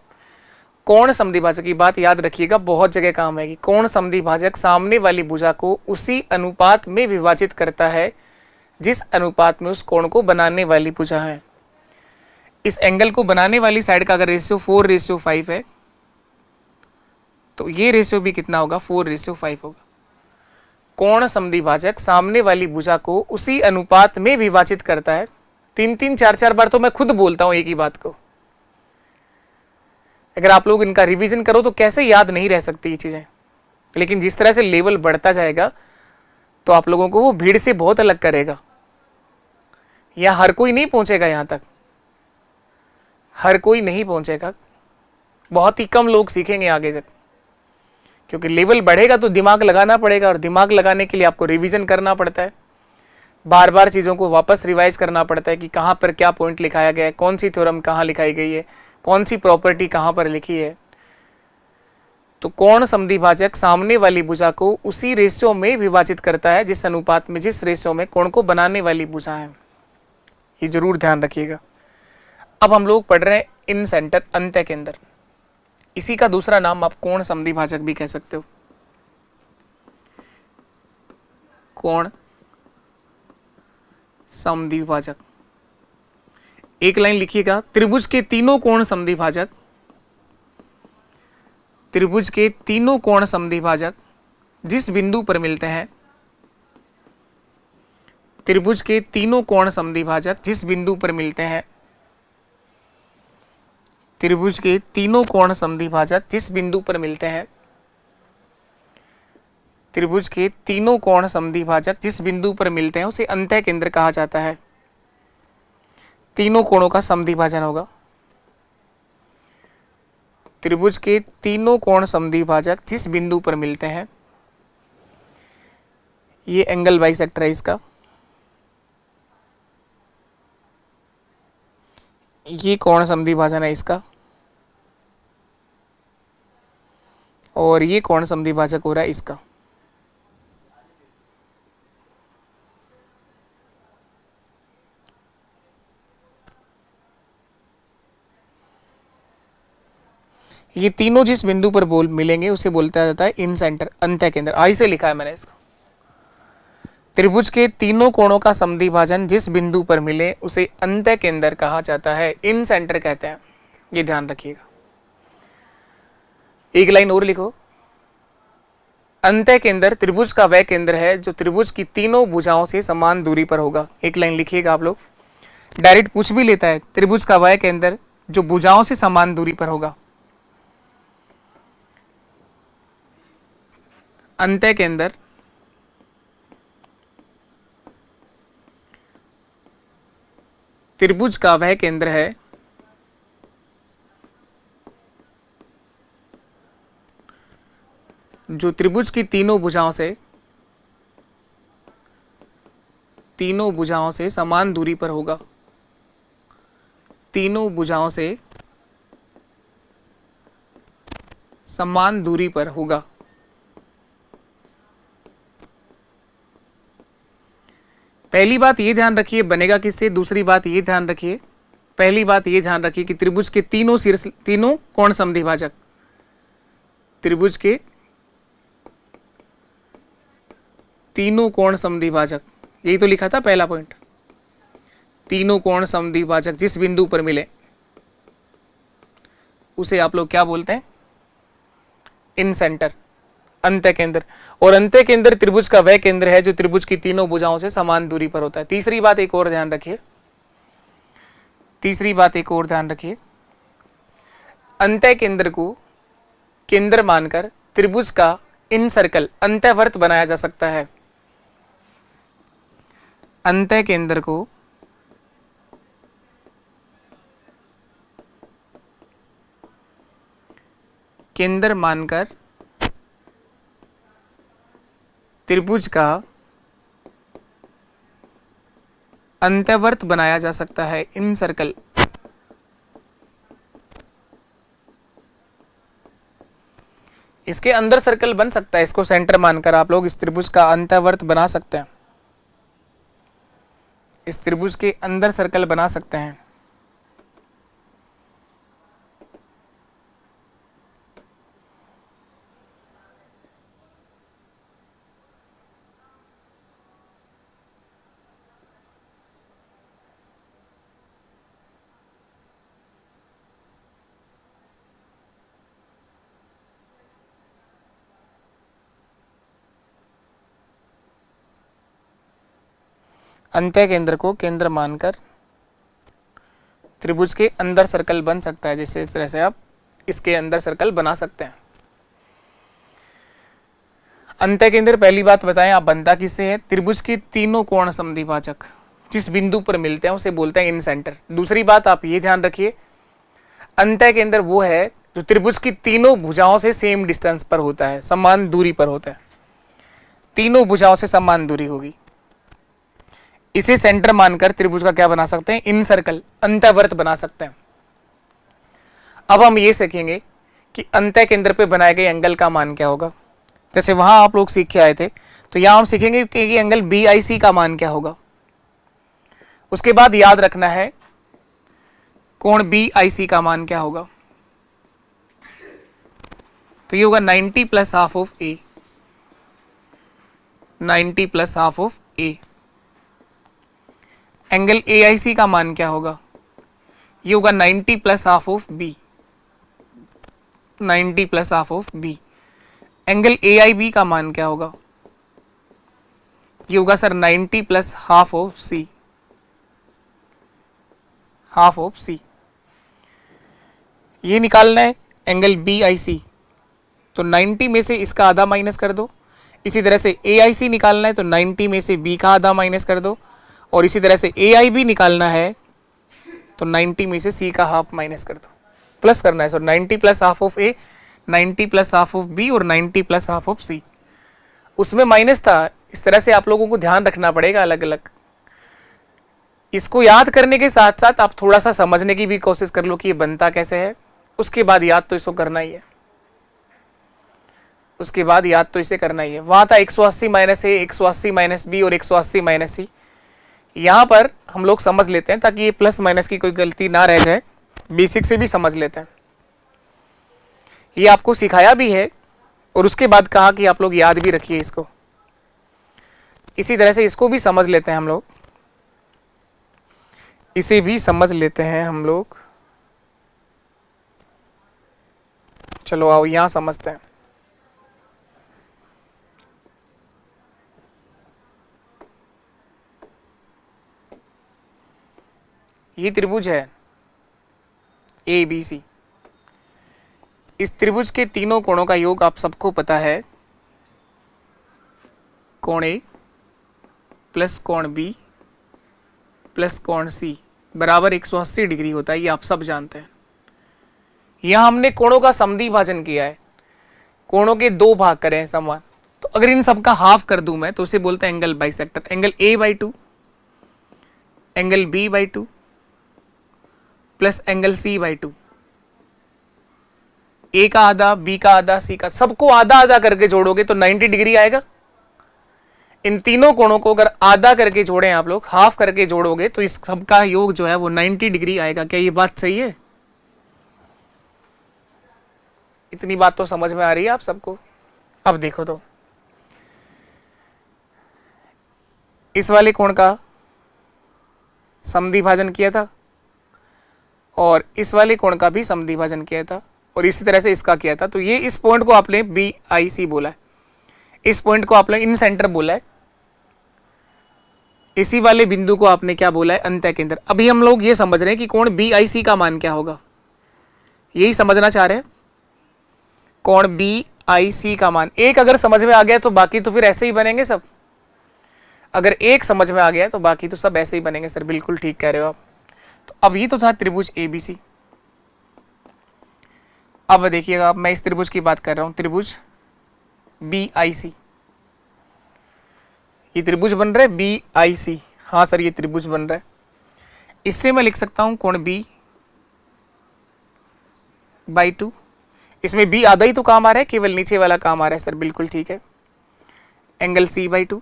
कोण समद्विभाजक की बात याद रखिएगा, बहुत जगह काम आएगी। कोण समद्विभाजक सामने वाली भुजा को उसी अनुपात में विभाजित करता है जिस अनुपात में उस कोण को बनाने वाली भुजा है। इस एंगल को बनाने वाली साइड का अगर रेशियो 4:5 है तो ये रेशियो भी कितना होगा, 4:5 होगा। कोण समद्विभाजक सामने वाली भुजा को उसी अनुपात में विभाजित करता है। 3-3, 4-4 बार तो मैं खुद बोलता हूं एक ही बात को, अगर आप लोग इनका रिवीजन करो तो कैसे याद नहीं रह सकती ये चीजें। लेकिन जिस तरह से लेवल बढ़ता जाएगा तो आप लोगों को वो भीड़ से बहुत अलग करेगा। या हर कोई नहीं पहुंचेगा, यहां तक हर कोई नहीं पहुंचेगा, बहुत ही कम लोग सीखेंगे आगे तक, क्योंकि लेवल बढ़ेगा तो दिमाग लगाना पड़ेगा, और दिमाग लगाने के लिए आपको रिवीजन करना पड़ता है, बार बार चीज़ों को वापस रिवाइज करना पड़ता है कि कहाँ पर क्या पॉइंट लिखाया गया है, कौन सी थ्योरम कहाँ लिखाई गई है, कौन सी प्रॉपर्टी कहाँ पर लिखी है। तो कोण समद्विभाजक सामने वाली भुजा को उसी रेशियो में विभाजित करता है जिस अनुपात में, जिस रेशियो में कोण को बनाने वाली भुजा है। ये जरूर ध्यान रखिएगा। अब हम लोग पढ़ रहे हैं इन सेंटर, अंत्य केंद्र। इसी का दूसरा नाम आप कोण समद्विभाजक भी कह सकते हो। कोण समद्विभाजक। एक लाइन लिखिएगा, त्रिभुज के तीनों कोण समद्विभाजक, त्रिभुज के तीनों कोण समद्विभाजक जिस बिंदु पर मिलते हैं, त्रिभुज के तीनों कोण समद्विभाजक जिस बिंदु पर मिलते हैं, त्रिभुज के तीनों कोण समद्विभाजक जिस बिंदु पर मिलते हैं, त्रिभुज के तीनों कोण समद्विभाजक जिस बिंदु पर मिलते हैं उसे अंत्य केंद्र कहा जाता है। तीनों कोणों का समद्विभाजन होगा। त्रिभुज के तीनों कोण समद्विभाजक जिस बिंदु पर मिलते हैं, ये एंगल बाइसेक्टर है इसका, ये कोण समद्विभाजन है इसका, और ये कोण समद्विभाजक हो रहा है इसका। ये तीनों जिस बिंदु पर मिलेंगे उसे बोलता जाता है इन सेंटर, अंत्य केंद्र। आई से लिखा है मैंने इसको। त्रिभुज के तीनों कोणों का समद्विभाजन जिस बिंदु पर मिले उसे अंत्य केंद्र कहा जाता है, इन सेंटर कहते हैं। ये ध्यान रखिएगा। एक लाइन और लिखो, अंत्य केंद्र त्रिभुज का वह केंद्र है जो त्रिभुज की तीनों भुजाओं से समान दूरी पर होगा। एक लाइन लिखिएगा आप लोग, डायरेक्ट पूछ भी लेता है, त्रिभुज का वह केंद्र जो भुजाओं से समान दूरी पर होगा। अंत्य केंद्र त्रिभुज का वह केंद्र है जो त्रिभुज की तीनों भुजाओं से समान दूरी पर होगा। तीनों भुजाओं से समान दूरी पर होगा। पहली बात ये ध्यान रखिए, बनेगा किससे। दूसरी बात ये ध्यान रखिए, पहली बात ये ध्यान रखिए कि त्रिभुज के तीनों कोण समद्विभाजक, त्रिभुज के तीनों कोण समद्विभाजक, यही तो लिखा था पहला पॉइंट। तीनों कोण समद्विभाजक जिस बिंदु पर मिले उसे आप लोग क्या बोलते हैं, इन सेंटर, अंत्य केंद्र। और अंत्य केंद्र त्रिभुज का वह केंद्र है जो त्रिभुज की तीनों भुजाओं से समान दूरी पर होता है। तीसरी बात एक और ध्यान रखिए, अंत्य केंद्र को केंद्र मानकर त्रिभुज का इन सर्कल, अंत्यवर्त बनाया जा सकता है। अंत्य केंद्र को केंद्र मानकर त्रिभुज का अंत्यवर्त बनाया जा सकता है, इन सर्कल। इसके अंदर सर्कल बन सकता है, इसको सेंटर मानकर आप लोग इस त्रिभुज का अंत्यवर्त बना सकते हैं, इस त्रिभुज के अंदर सर्कल बना सकते हैं। अंत्य केंद्र को केंद्र मानकर त्रिभुज के अंदर सर्कल बन सकता है, जैसे इस तरह से आप इसके अंदर सर्कल बना सकते हैं। अंत्य केंद्र पहली बात बताएं आप बनता किससे है, त्रिभुज के तीनों कोण समद्विभाजक जिस बिंदु पर मिलते हैं उसे बोलते हैं इन सेंटर। दूसरी बात आप ये ध्यान रखिए, अंत्य केंद्र वो है जो त्रिभुज की तीनों भुजाओं से सेम डिस्टेंस पर होता है, समान दूरी पर होता है। तीनों भुजाओं से समान दूरी होगी, इसे सेंटर मानकर त्रिभुज का क्या बना सकते हैं, इन सर्कल, अंत्यवर्त बना सकते हैं। अब हम ये सीखेंगे कि अंत्य केंद्र पे बनाए गए एंगल का मान क्या होगा। जैसे वहां आप लोग सीख के आए थे, तो यहां हम सीखेंगे कि एंगल BIC का मान क्या होगा। उसके बाद याद रखना है कोण बी आई सी का मान क्या होगा? तो ये होगा 90 plus half of A, 90 plus half of A. Angle A I C का मान क्या होगा? ये होगा 90 plus half of B, 90 plus half of B. Angle A I B का मान क्या होगा? ये होगा sir 90 plus half of C, half of C. ये निकालना है एंगल बी आई सी, तो 90 में से इसका आधा माइनस कर दो। इसी तरह से ए आई सी निकालना है तो 90 में से बी का आधा माइनस कर दो, और इसी तरह से ए आई बी निकालना है तो 90 में से सी का हाफ माइनस कर दो, प्लस करना है। So 90 plus half of A, 90 plus half of B और 90 प्लस हाफ ऑफ सी। उसमें माइनस था, इस तरह से आप लोगों को ध्यान रखना पड़ेगा अलग अलग। इसको याद करने के साथ साथ आप थोड़ा सा समझने की भी कोशिश कर लो कि ये बनता कैसे है, उसके बाद याद तो इसको करना ही है, उसके बाद याद तो इसे करना ही है। वहां था 180 माइनस ए, 180 माइनस बी और 180 माइनस सी। यहां पर हम लोग समझ लेते हैं ताकि ये प्लस माइनस की कोई गलती ना रह जाए, बेसिक से भी समझ लेते हैं। ये आपको सिखाया भी है और उसके बाद कहा कि आप लोग याद भी रखिए इसको। इसी तरह से इसको भी समझ लेते हैं हम लोग, इसे भी समझ लेते हैं हम लोग। चलो आओ यहां समझते हैं। ये त्रिभुज है ए बी सी। इस त्रिभुज के तीनों कोणों का योग आप सबको पता है, कोण ए प्लस कोण बी प्लस कोण सी बराबर 180 डिग्री होता है, ये आप सब जानते हैं। यहां हमने कोणों का समद्वि भाजन किया है, कोणों के दो भाग करे हैं समान। तो अगर इन सब का हाफ कर दूं मैं तो उसे बोलते हैं angle bisector. Angle A by 2, angle B by 2 plus angle C by 2। A का आधा, बी का आधा, सी का, सबको आधा आधा करके जोड़ोगे तो 90 डिग्री आएगा। इन तीनों कोणों को अगर आधा करके जोड़ें आप लोग, हाफ करके जोड़ोगे तो इस सब का योग जो है वो 90 डिग्री आएगा। क्या ये बात सही है? इतनी बात तो समझ में आ रही है आप सबको? अब देखो तो इस वाले कोण का समद्वि भाजन किया था और इस वाले कोण का भी समद्वि भाजन किया था और इसी तरह से इसका किया था। तो ये इस पॉइंट को आपने बी आई सी बोला है, इस पॉइंट को आपने इन सेंटर बोला है, इसी वाले बिंदु को आपने क्या बोला है? अंत्य केंद्र। अभी हम लोग ये समझ रहे हैं कि कोण बी आई सी का मान क्या होगा, यही समझना चाह रहे हैं। कोण बी आई सी का मान एक अगर समझ में आ गया तो बाकी तो फिर ऐसे ही बनेंगे सब। अगर एक समझ में आ गया तो बाकी तो सब ऐसे ही बनेंगे। सर बिल्कुल ठीक कह रहे हो आप। तो अब ये तो था त्रिभुज ए बी सी। अब देखिएगा, अब मैं इस त्रिभुज की बात कर रहा हूं, त्रिभुज बी आई सी। ये त्रिभुज बन रहा है बी आई सी। हाँ सर ये त्रिभुज बन रहा है। इससे मैं लिख सकता हूं कोण बी बाई 2। इसमें बी आधा ही तो काम आ रहा है, केवल नीचे वाला काम आ रहा है। सर बिल्कुल ठीक है। एंगल सी बाई 2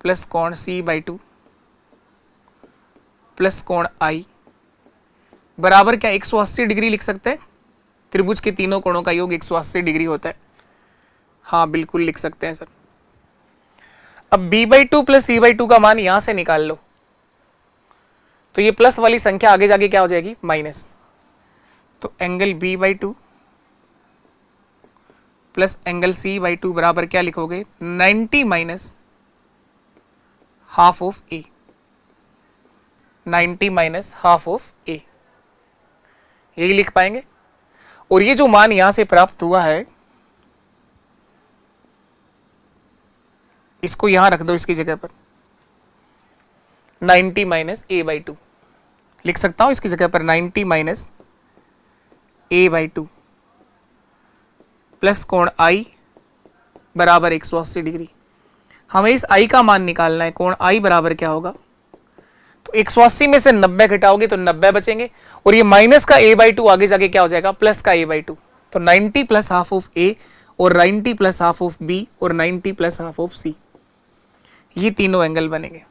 प्लस कोण सी बाई 2 प्लस कोण आई बराबर क्या 180 डिग्री लिख सकते हैं। त्रिभुज के तीनों कोणों का योग 180 डिग्री होता है। हाँ बिल्कुल लिख सकते हैं सर। अब b by 2 plus c by 2 का मान यहां से निकाल लो तो ये प्लस वाली संख्या आगे जाके क्या हो जाएगी? माइनस। तो angle b by 2 plus angle c by 2 बराबर क्या लिखोगे? 90 minus half of a, 90 minus half of a, यही लिख पाएंगे। और ये जो मान यहां से प्राप्त हुआ है इसको यहां रख दो, इसकी जगह पर 90 माइनस ए बाई 2 लिख सकता हूं। इसकी जगह पर 90 माइनस ए बाई 2 प्लस कोण आई बराबर 180 डिग्री। हमें इस आई का मान निकालना है। कोण आई बराबर क्या होगा? तो 180 में से 90 घटाओगे तो 90 बचेंगे और ये माइनस का a बाई 2 आगे जाके क्या हो जाएगा? प्लस का a बाई 2। तो 90 प्लस हाफ ऑफ a और 90 प्लस हाफ ऑफ b और 90 प्लस हाफ ऑफ c, ये तीनों एंगल बनेंगे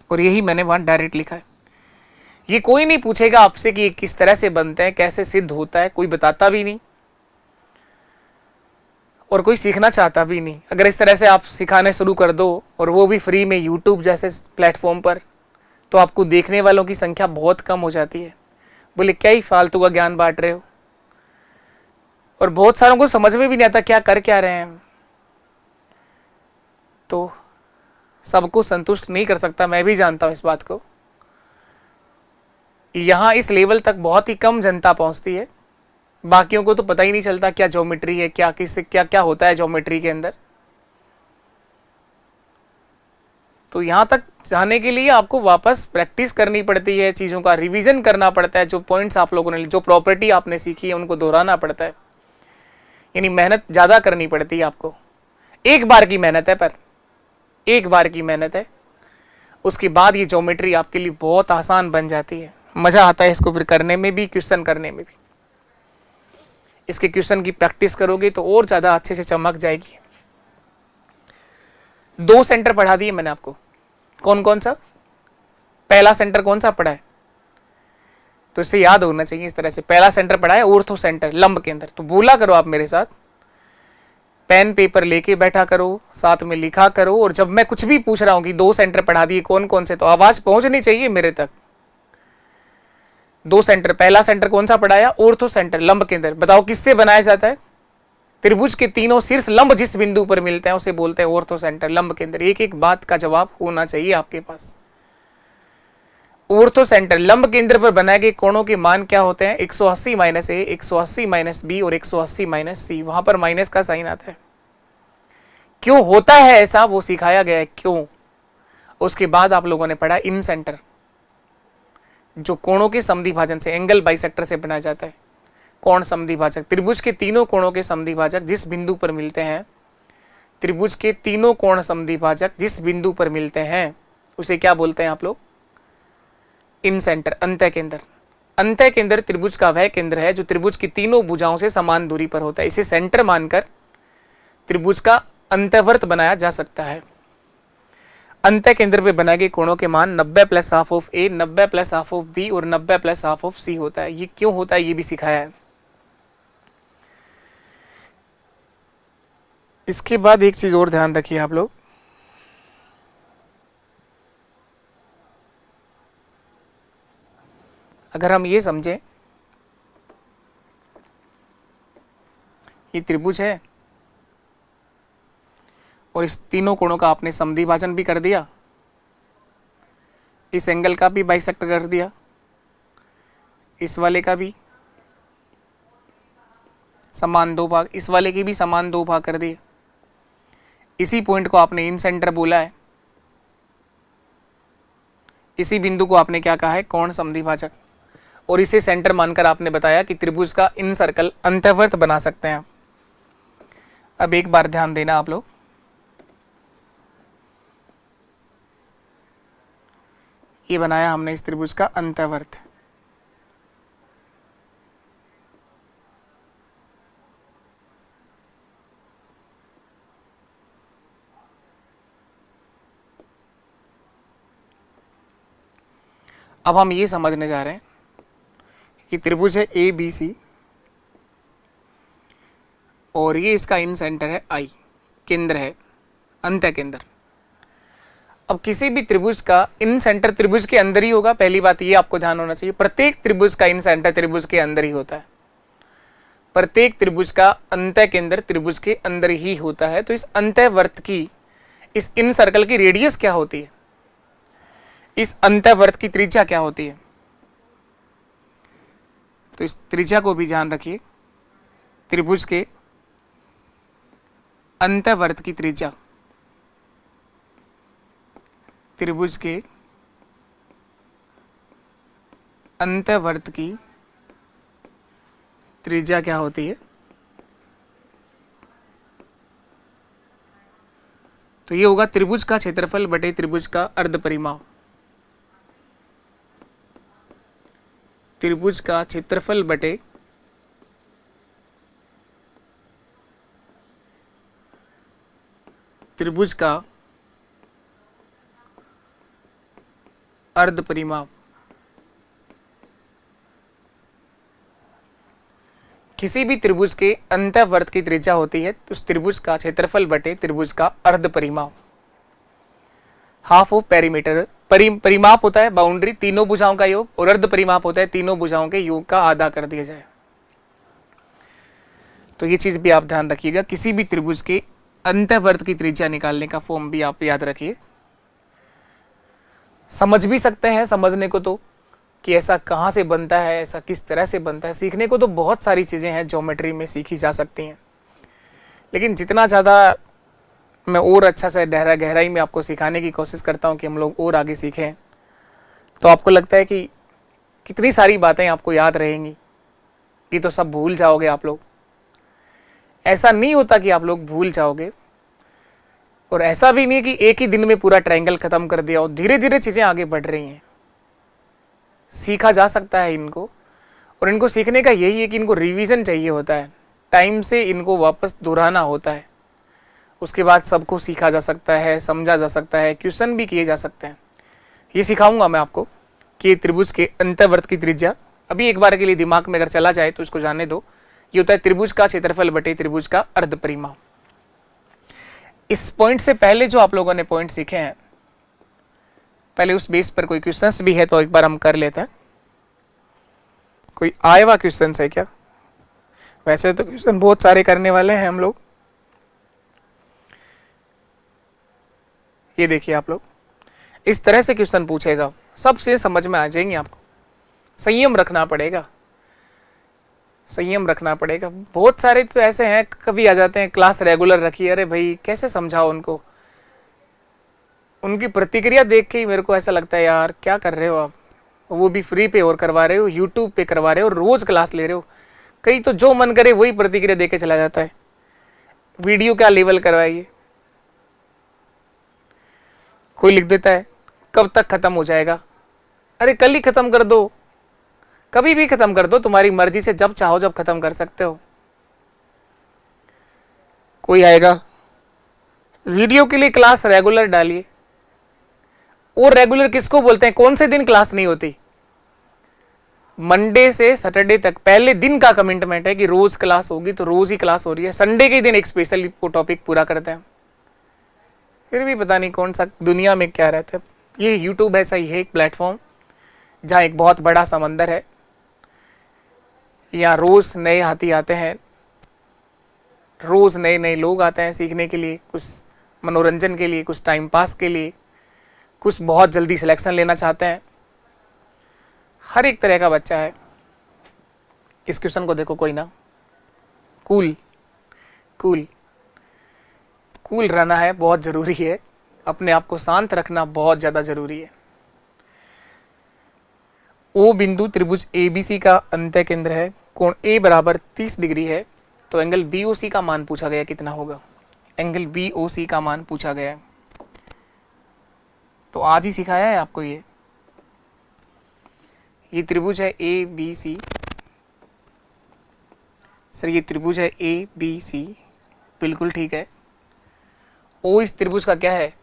और यही मैंने वहां डायरेक्ट लिखा है। ये कोई नहीं पूछेगा आपसे कि ये किस तरह से बनते हैं, कैसे सिद्ध होता है, कोई बताता भी नहीं और कोई सीखना चाहता भी नहीं। अगर इस तरह से आप सिखाने शुरू कर दो और वो भी फ्री में यूट्यूब जैसे प्लेटफॉर्म पर, तो आपको देखने वालों की संख्या बहुत कम हो जाती है। बोले क्या ही फालतू का ज्ञान बांट रहे हो, और बहुत सारों को समझ में भी नहीं आता क्या कर क्या रहे हैं। तो सबको संतुष्ट नहीं कर सकता, मैं भी जानता हूं इस बात को। यहां इस लेवल तक बहुत ही कम जनता पहुंचती है, बाकियों को तो पता ही नहीं चलता क्या ज्योमेट्री है, क्या किससे क्या क्या होता है ज्योमेट्री के अंदर। तो यहां तक जाने के लिए आपको वापस प्रैक्टिस करनी पड़ती है, चीजों का रिवीजन करना पड़ता है। जो पॉइंट्स आप लोगों ने, जो प्रॉपर्टी आपने सीखी है, उनको दोहराना पड़ता है, यानी मेहनत ज्यादा करनी पड़ती है आपको। एक बार की मेहनत है, पर एक बार की मेहनत है, उसके बाद ये ज्योमेट्री आपके लिए बहुत आसान बन जाती है। मजा आता है इसको फिर करने में भी, क्वेश्चन करने में भी। इसके क्वेश्चन की प्रैक्टिस करोगे तो और ज्यादा अच्छे से चमक जाएगी। 2 सेंटर पढ़ा दिए मैंने आपको। कौन कौन सा? पहला सेंटर कौन सा पढ़ा है? तो इससे याद होना चाहिए इस तरह से। पहला सेंटर पढ़ा है ऑर्थो सेंटर, लंब के अंदर। तो बोला करो आप मेरे साथ, पेन पेपर लेके बैठा करो, साथ में लिखा करो, और जब मैं कुछ भी पूछ रहा हूं कि 2 सेंटर पढ़ा दिए कौन कौन से, तो आवाज पहुंचनी चाहिए मेरे तक। 2 सेंटर, पहला सेंटर कौन सा पढ़ाया? ऑर्थो सेंटर, लंब के अंदर। बताओ किससे बनाया जाता है? त्रिभुज के तीनों शीर्ष लंब जिस बिंदु पर मिलते हैं उसे बोलते हैं ऑर्थो सेंटर, लंब के अंदर। एक एक बात का जवाब होना चाहिए आपके पास। ऑर्थो सेंटर, लंब केंद्र पर बनाए गए कोणों के मान क्या होते हैं? 180 माइनस ए, 180 माइनस बी और 180 माइनस सी। वहां पर माइनस का साइन आता है। क्यों होता है ऐसा, वो सिखाया गया है क्यों। उसके बाद आप लोगों ने पढ़ा इन सेंटर, जो कोणों के समद्विभाजन से, एंगल बाइसेक्टर से बनाया जाता है। कोण समद्विभाजक, त्रिभुज के तीनों कोणों के समद्विभाजक जिस बिंदु पर मिलते हैं, त्रिभुज के तीनों कोण समद्विभाजक जिस बिंदु पर मिलते हैं, उसे क्या बोलते हैं आप लोग? इन सेंटर, अंतः केंद्र। अंतः केंद्र त्रिभुज का वह केंद्र है जो त्रिभुज की तीनों भुजाओं से समान दूरी पर होता है। इसे सेंटर मानकर त्रिभुज का अंतःवर्त बनाया जा सकता है। अंतः केंद्र पे बनाए गए कोणों के मान 90 plus half of A, 90 plus half of B और 90 प्लस हाफ ऑफ सी होता है। ये क्यों होता है ये भी सिखाया है। इसके बाद एक चीज और ध्यान रखिए आप लोग, अगर हम ये समझे ये त्रिभुज है और इस तीनों कोणों का आपने समद्विभाजन भी कर दिया, इस एंगल का भी बाइसेक्ट कर दिया, इस वाले का भी समान 2 भाग, इस वाले के भी समान 2 भाग कर दिए। इसी पॉइंट को आपने इन सेंटर बोला है, इसी बिंदु को आपने क्या कहा है? कोण समद्विभाजक। और इसे सेंटर मानकर आपने बताया कि त्रिभुज का इन सर्कल अंतःवर्त बना सकते हैं। अब एक बार ध्यान देना आप लोग, ये बनाया हमने इस त्रिभुज का अंतःवर्त। अब हम ये समझने जा रहे हैं कि त्रिभुज है ए बी सी और ये इसका इन सेंटर है आई, केंद्र है, अंतः केंद्र। अब किसी भी त्रिभुज का इन सेंटर त्रिभुज के अंदर ही होगा। पहली बात ये आपको ध्यान होना चाहिए, प्रत्येक त्रिभुज का इन सेंटर त्रिभुज के अंदर ही होता है। प्रत्येक त्रिभुज का अंतः केंद्र त्रिभुज के अंदर ही होता है। तो इस अंतःवर्त की, इस इन सर्कल की रेडियस क्या होती है? इस अंतःवर्त की त्रिज्या क्या होती है? तो इस त्रिज्या को भी ध्यान रखिए। त्रिभुज के अंतःवर्त की त्रिज्या, त्रिभुज के अंतःवर्त की त्रिज्या क्या होती है? तो ये होगा त्रिभुज का क्षेत्रफल बटे त्रिभुज का अर्ध परिमाप। त्रिभुज का क्षेत्रफल बटे त्रिभुज का अर्ध परिमाप। किसी भी त्रिभुज के अंतःवर्त की त्रिज्या होती है तो उस त्रिभुज का क्षेत्रफल बटे त्रिभुज का अर्ध परिमाप, हाफ ऑफ पेरीमीटर। परिमाप होता है बाउंड्री, तीनों भुजाओं का योग, और अर्ध परिमाप होता है तीनों भुजाओं के योग का आधा कर दिया जाए। तो ये चीज भी आप ध्यान रखिएगा, किसी भी त्रिभुज के अंतःवर्त की त्रिज्या निकालने का फॉर्म भी आप याद रखिए। समझ भी सकते हैं समझने को तो कि ऐसा कहाँ से बनता है, ऐसा किस तरह से बनता है। सीखने को तो बहुत सारी चीज़ें हैं ज्योमेट्री में सीखी जा सकती हैं, लेकिन जितना ज़्यादा मैं और अच्छा से गहराई में आपको सिखाने की कोशिश करता हूँ कि हम लोग और आगे सीखें, तो आपको लगता है कि कितनी सारी बातें आपको याद रहेंगी, ये तो सब भूल जाओगे आप लोग। ऐसा नहीं होता कि आप लोग भूल जाओगे, और ऐसा भी नहीं कि एक ही दिन में पूरा ट्रायंगल खत्म कर दिया, और धीरे धीरे चीज़ें आगे बढ़ रही हैं। सीखा जा सकता है इनको, और इनको सीखने का यही है कि इनको रिवीजन चाहिए होता है, टाइम से इनको वापस दोहराना होता है, उसके बाद सबको सीखा जा सकता है, समझा जा सकता है, क्वेश्चन भी किए जा सकते हैं। ये सिखाऊंगा मैं आपको कि त्रिभुज के अंतःवर्त की त्रिज्या अभी एक बार के लिए दिमाग में अगर चला जाए तो इसको जाने दो। ये होता है त्रिभुज का क्षेत्रफल बटे त्रिभुज का अर्ध परिमाप। इस पॉइंट से पहले जो आप लोगों ने पॉइंट सीखे हैं, पहले उस बेस पर कोई क्वेश्चंस भी है तो एक बार हम कर लेते हैं। कोई आए हुआ क्वेश्चंस है क्या? वैसे तो क्वेश्चन बहुत सारे करने वाले हैं हम लोग। ये देखिए आप लोग, इस तरह से क्वेश्चन पूछेगा, सबसे समझ में आ जाएंगे आपको। संयम रखना पड़ेगा, संयम रखना पड़ेगा। बहुत सारे तो ऐसे हैं कभी आ जाते हैं, क्लास रेगुलर रखिए, अरे भाई कैसे समझाओ उनको। उनकी प्रतिक्रिया देख के ही मेरे को ऐसा लगता है यार क्या कर रहे हो आप, वो भी फ्री पे और करवा रहे हो, यूट्यूब पे करवा रहे हो, रोज क्लास ले रहे हो। कहीं तो जो मन करे वही प्रतिक्रिया दे के चला जाता है। वीडियो क्या लेवल करवाइए। कोई लिख देता है कब तक खत्म हो जाएगा, अरे कल ही खत्म कर दो, कभी भी खत्म कर दो, तुम्हारी मर्जी से जब चाहो जब खत्म कर सकते हो। कोई आएगा वीडियो के लिए क्लास रेगुलर डालिए, और रेगुलर किसको बोलते हैं? कौन से दिन क्लास नहीं होती? मंडे से सैटरडे तक पहले दिन का कमिटमेंट है कि रोज क्लास होगी, तो रोज ही क्लास हो रही है। संडे के दिन एक स्पेशल टॉपिक पूरा करते हैं, फिर भी पता नहीं कौन सा दुनिया में क्या रहता है। ये यूट्यूब ऐसा ही है एक प्लेटफॉर्म जहाँ एक बहुत बड़ा समंदर है, यहाँ रोज नए हाथी आते हैं, रोज नए नए लोग आते हैं सीखने के लिए, कुछ मनोरंजन के लिए, कुछ टाइम पास के लिए, कुछ बहुत जल्दी सिलेक्शन लेना चाहते हैं। हर एक तरह का बच्चा है। इस क्वेश्चन को देखो, कोई ना, कूल कूल कूल रहना है बहुत जरूरी है, अपने आप को शांत रखना बहुत ज्यादा जरूरी है। ओ बिंदु त्रिभुज ABC का अंत्य केंद्र है, कोण A बराबर 30 डिग्री है, तो एंगल BOC का मान पूछा गया कितना होगा? एंगल BOC का मान पूछा गया है, तो आज ही सिखाया है आपको। ये त्रिभुज है ABC, सर ये त्रिभुज है ABC, बिल्कुल ठीक है। ओ इस त्रिभुज का क्या है?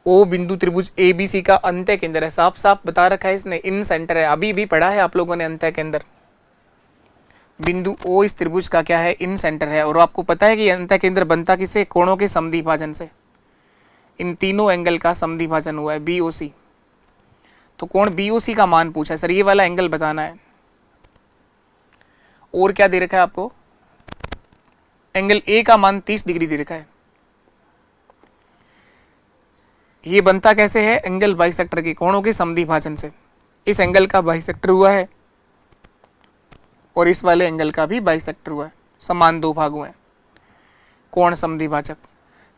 ओ बिंदु त्रिभुज ABC का अंत्य केंद्र है, साफ साफ बता रखा है इसने, इन सेंटर है। अभी भी पढ़ा है आप लोगों ने अंत्य केंद्र। बिंदु O इस त्रिभुज का क्या है? इन सेंटर है। और आपको पता है कि अंत्य केंद्र बनता किससे? कोणों के समद्विभाजन से। इन तीनों एंगल का समद्विभाजन हुआ है BOC, तो कोण BOC का मान पूछा है सर, ये वाला एंगल बताना है। और क्या दे रखा है आपको? एंगल A का मान 30 डिग्री दे रखा है। ये बनता कैसे है? एंगल बाइसेक्टर के कोणों के समद्विभाजन से। इस एंगल का बाइसेक्टर हुआ है और इस वाले एंगल का भी बाइसेक्टर हुआ है, समान दो भाग हुए हैं, कोण समद्विभाजक।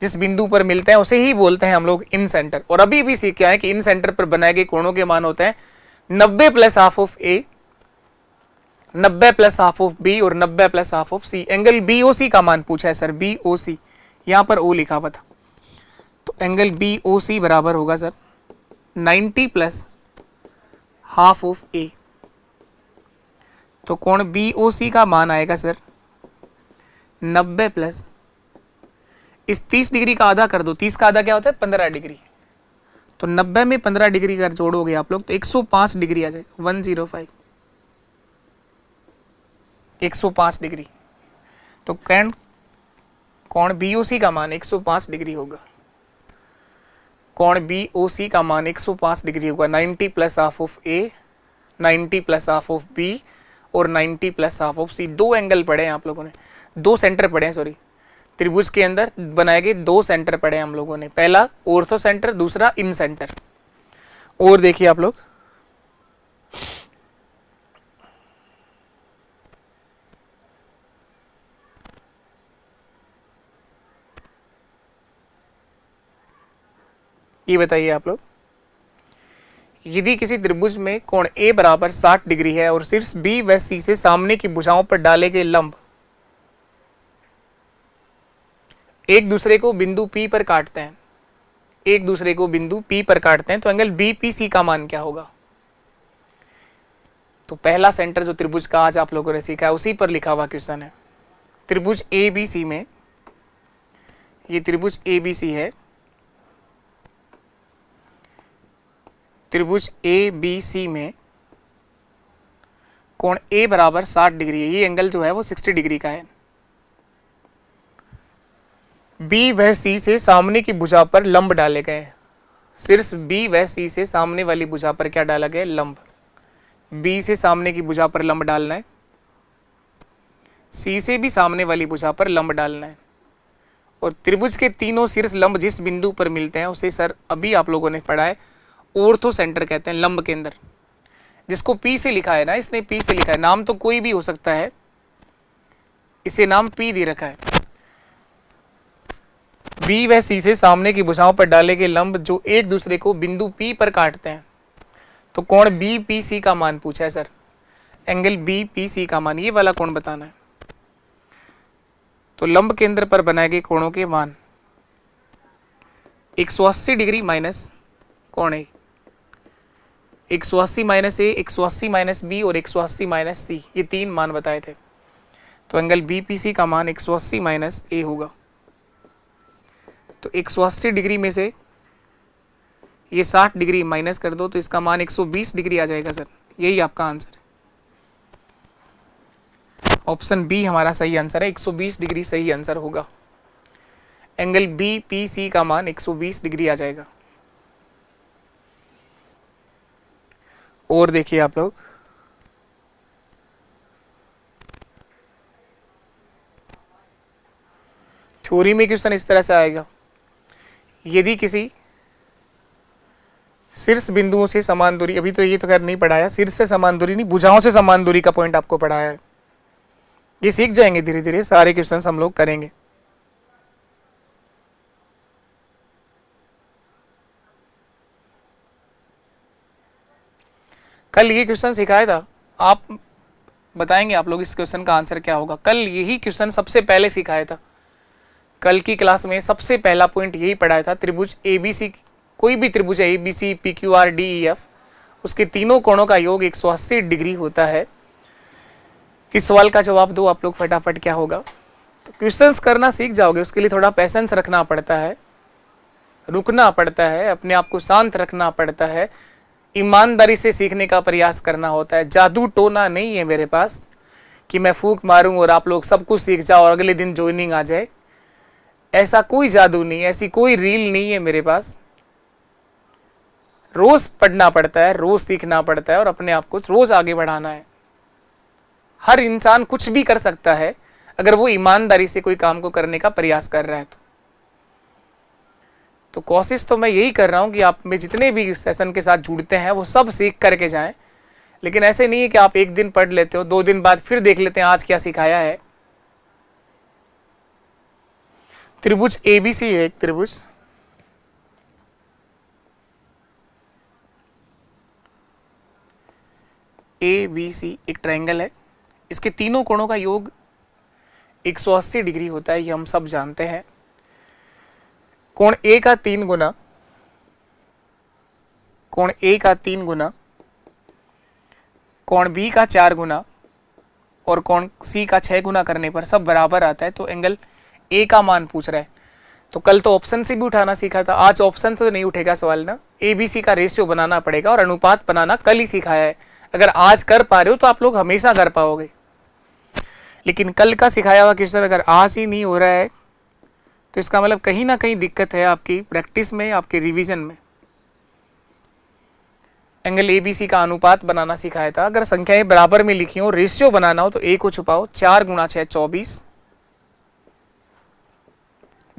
जिस बिंदु पर मिलते हैं उसे ही बोलते हैं हम लोग इन सेंटर। और अभी भी सीख के आए कि इन सेंटर पर बनाए गए कोणों के मान होते हैं 90 plus half of A, 90 plus half of B और 90 plus half of C। Angle BOC का मान पूछा है सर, BOC, यहां पर O लिखा हुआ था, तो एंगल BOC बराबर होगा sir 90 plus half of A, तो कोण BOC का मान आएगा सर 90 प्लस, इस 30 डिग्री का आधा कर दो, 30 का आधा क्या होता है? 15 डिग्री, तो 90 में 15 डिग्री का जोड़ोगे आप लोग तो 105 डिग्री आ जाएगा, 105। 105 डिग्री। तो कोण BOC का मान 105 डिग्री होगा। कोण BOC का मान 105 डिग्री होगा। 90 plus half of A, 90 plus half of B और 90 प्लस हाफ ऑफ C। दो एंगल पढ़े हैं आप लोगों ने, दो सेंटर पढ़े हैं, सॉरी, त्रिभुज के अंदर बनाए गए दो सेंटर पढ़े हैं हम लोगों ने। पहला ऑर्थो सेंटर, दूसरा इन सेंटर। और देखिए आप लोग, ये बताइए आप लोग, यदि किसी त्रिभुज में कोण A बराबर 60 डिग्री है और शीर्ष B व C से सामने की भुजाओं पर डाले गए लंब एक दूसरे को बिंदु P पर काटते हैं, एक दूसरे को बिंदु P पर काटते हैं, तो एंगल BPC का मान क्या होगा? तो पहला सेंटर जो त्रिभुज का आज आप लोगों ने सीखा है उसी पर लिखा हुआ क्वेश्चन है। त्रिभुज ABC में, ये त्रिभुज ABC है, त्रिभुज ABC में कोण A बराबर 60 डिग्री है। ये एंगल जो है वो 60 डिग्री का है। B व C से सामने की भुजा पर लंब डाले गए। शीर्ष B व C से सामने वाली भुजा पर क्या डाला गया? लंब। B से सामने की भुजा पर लंब डालना है, C से भी सामने वाली भुजा पर लंब डालना है। और त्रिभुज के तीनों शीर्ष लंब जिस बिंदु पर मिलते हैं उसे सर अभी आप लोगों ने पढ़ा है ऑर्थो सेंटर कहते हैं। लंब के अंदर जिसको P से लिखा है ना, इसने P से लिखा है, नाम तो कोई भी हो सकता है, इसे नाम P दे रखा है। B व C से सामने की भुजाओं पर डाले गए लंब जो एक दूसरे को बिंदु P पर काटते हैं, तो कोण BPC का मान पूछा है सर, एंगल BPC का मान, ये वाला कोण बताना है। तो लंब केंद्र पर बनाए गए कोणों के मान 180 डिग्री माइनस कोण A, 180 minus A, 180 minus B और 180 माइनस C, ये तीन मान बताए थे। तो एंगल BPC का मान 180 माइनस A होगा। तो 180 डिग्री में से ये 60 डिग्री माइनस कर दो तो इसका मान 120 डिग्री आ जाएगा सर। यही आपका आंसर है। ऑप्शन बी हमारा सही आंसर है, 120 डिग्री सही आंसर होगा। एंगल BPC का मान 120 डिग्री आ जाएगा। और देखिए आप लोग, थ्योरी में क्वेश्चन इस तरह से आएगा, यदि किसी शीर्ष बिंदुओं से समान दूरी, अभी तो ये तो खैर नहीं पढ़ाया, शीर्ष से समान दूरी नहीं, भुजाओं से समान दूरी का पॉइंट आपको पढ़ाया है, ये सीख जाएंगे धीरे धीरे, सारे क्वेश्चंस हम लोग करेंगे। कल ये क्वेश्चन सिखाया था, आप बताएंगे आप लोग इस क्वेश्चन का आंसर क्या होगा। कल यही क्वेश्चन सबसे पहले सिखाया था, कल की क्लास में सबसे पहला पॉइंट यही पढ़ाया था। त्रिभुज ABC, कोई भी त्रिभुज है ABC PQR DEF, उसके तीनों कोणों का योग 180 डिग्री होता है। इस सवाल का जवाब दो आप लोग फटाफट, क्या होगा? तो क्वेश्चंस करना सीख जाओगे, उसके लिए थोड़ा पेशेंस रखना पड़ता है, रुकना पड़ता है, अपने आप को शांत रखना पड़ता है, ईमानदारी से सीखने का प्रयास करना होता है। जादू टोना नहीं है मेरे पास कि मैं फूंक मारूं और आप लोग सब कुछ सीख जाओ और अगले दिन ज्वाइनिंग आ जाए, ऐसा कोई जादू नहीं, ऐसी कोई रील नहीं है मेरे पास। रोज पढ़ना पड़ता है, रोज सीखना पड़ता है और अपने आप को रोज आगे बढ़ाना है। हर इंसान कुछ भी कर सकता है अगर वो ईमानदारी से कोई काम को करने का प्रयास कर रहा है तो कोशिश तो मैं यही कर रहा हूं कि आप में जितने भी सेशन के साथ जुड़ते हैं वो सब सीख करके जाएं। लेकिन ऐसे नहीं है कि आप एक दिन पढ़ लेते हो, 2 दिन बाद फिर देख लेते हैं आज क्या सिखाया है। त्रिभुज ABC है, एक त्रिभुज ABC एक ट्रायंगल है, इसके तीनों कोणों का योग 180 डिग्री होता है, ये हम सब जानते हैं। कोण A का 3 गुना, कोण A का 3 गुना, कोण B का 4 गुना और कोण C का 6 गुना करने पर सब बराबर आता है, तो एंगल A का मान पूछ रहा है। तो कल तो ऑप्शन से भी उठाना सीखा था, आज ऑप्शन तो नहीं उठेगा सवाल ना, ABC का रेशियो बनाना पड़ेगा और अनुपात बनाना कल ही सिखाया है। अगर आज कर पा रहे हो तो आप लोग हमेशा कर पाओगे। लेकिन कल का सिखाया हुआ क्वेश्चन अगर आज ही नहीं हो रहा है तो इसका मतलब कहीं ना कहीं दिक्कत है आपकी प्रैक्टिस में, आपके रिवीजन में। एंगल ABC का अनुपात बनाना सिखाया था। अगर संख्याएं बराबर में लिखी हो, रेशियो बनाना हो तो A को छुपाओ, 4 गुणा 6 24।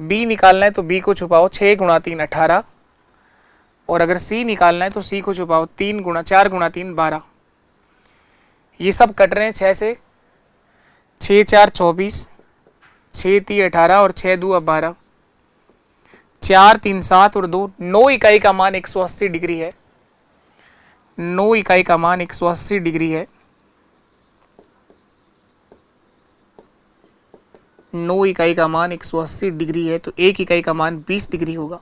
B निकालना है तो B को छुपाओ, 6 गुणा 3 18। और अगर C निकालना है तो C को छुपाओ, 4 गुणा 3 12। ये सब कट रहे हैं 6 से, 6 4 24, 6 3 18 और 6 2 12, 4 3 7 और 2 9 इकाई का मान 180 डिग्री है। 9 इकाई का मान 180 डिग्री है। 9 इकाई का मान 180 डिग्री है तो 1 इकाई का मान 20 डिग्री होगा।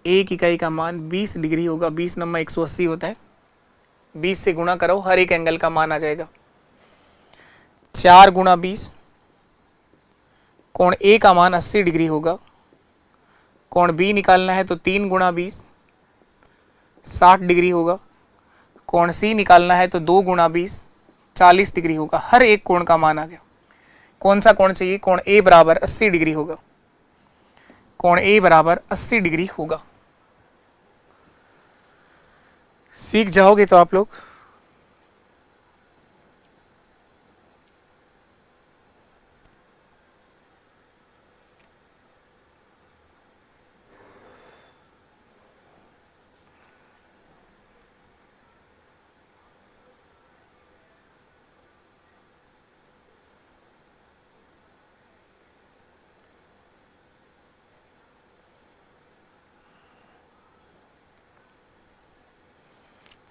1 इकाई का मान 20 डिग्री होगा। 20 नंबर 180 होता है, 20 से गुणा करो, हर एक एंगल का मान आ जाएगा। 4 गुणा 20, कोण A का मान 80 डिग्री होगा। कोण B निकालना है तो 3 गुणा 20 60 डिग्री होगा। कोण C निकालना है तो 2 गुणा 20 40 डिग्री होगा। हर एक कोण का मान आ गया। कौन सा कोण चाहिए? कोण A बराबर 80 डिग्री होगा। कोण A बराबर 80 डिग्री होगा। सीख जाओगे तो आप लोग।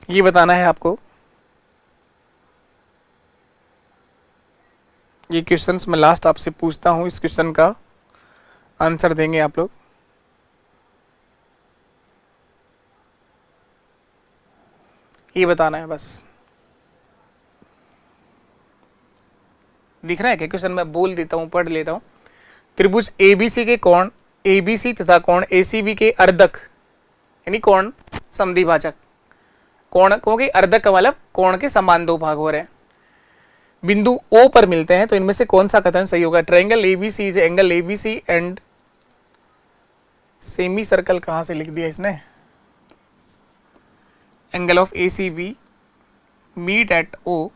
ये बताना है आपको। ये क्वेश्चंस मैं लास्ट आपसे पूछता हूं, इस क्वेश्चन का आंसर देंगे आप लोग। ये बताना है बस। दिख रहा है क्या क्वेश्चन? मैं बोल देता हूं, पढ़ लेता हूं। त्रिभुज ABC के कोण ABC तथा कोण ACB के अर्धक यानी कोण समद्विभाजक। कोण क्योंकि अर्धक का मतलब कोण के समान दो भाग हो रहे हैं, बिंदु O पर मिलते हैं, तो इनमें से कौन सा कथन सही होगा? Triangle ABC is angle ABC and semi circle कहां से लिख दिया इसने? Angle of ACB meet at O,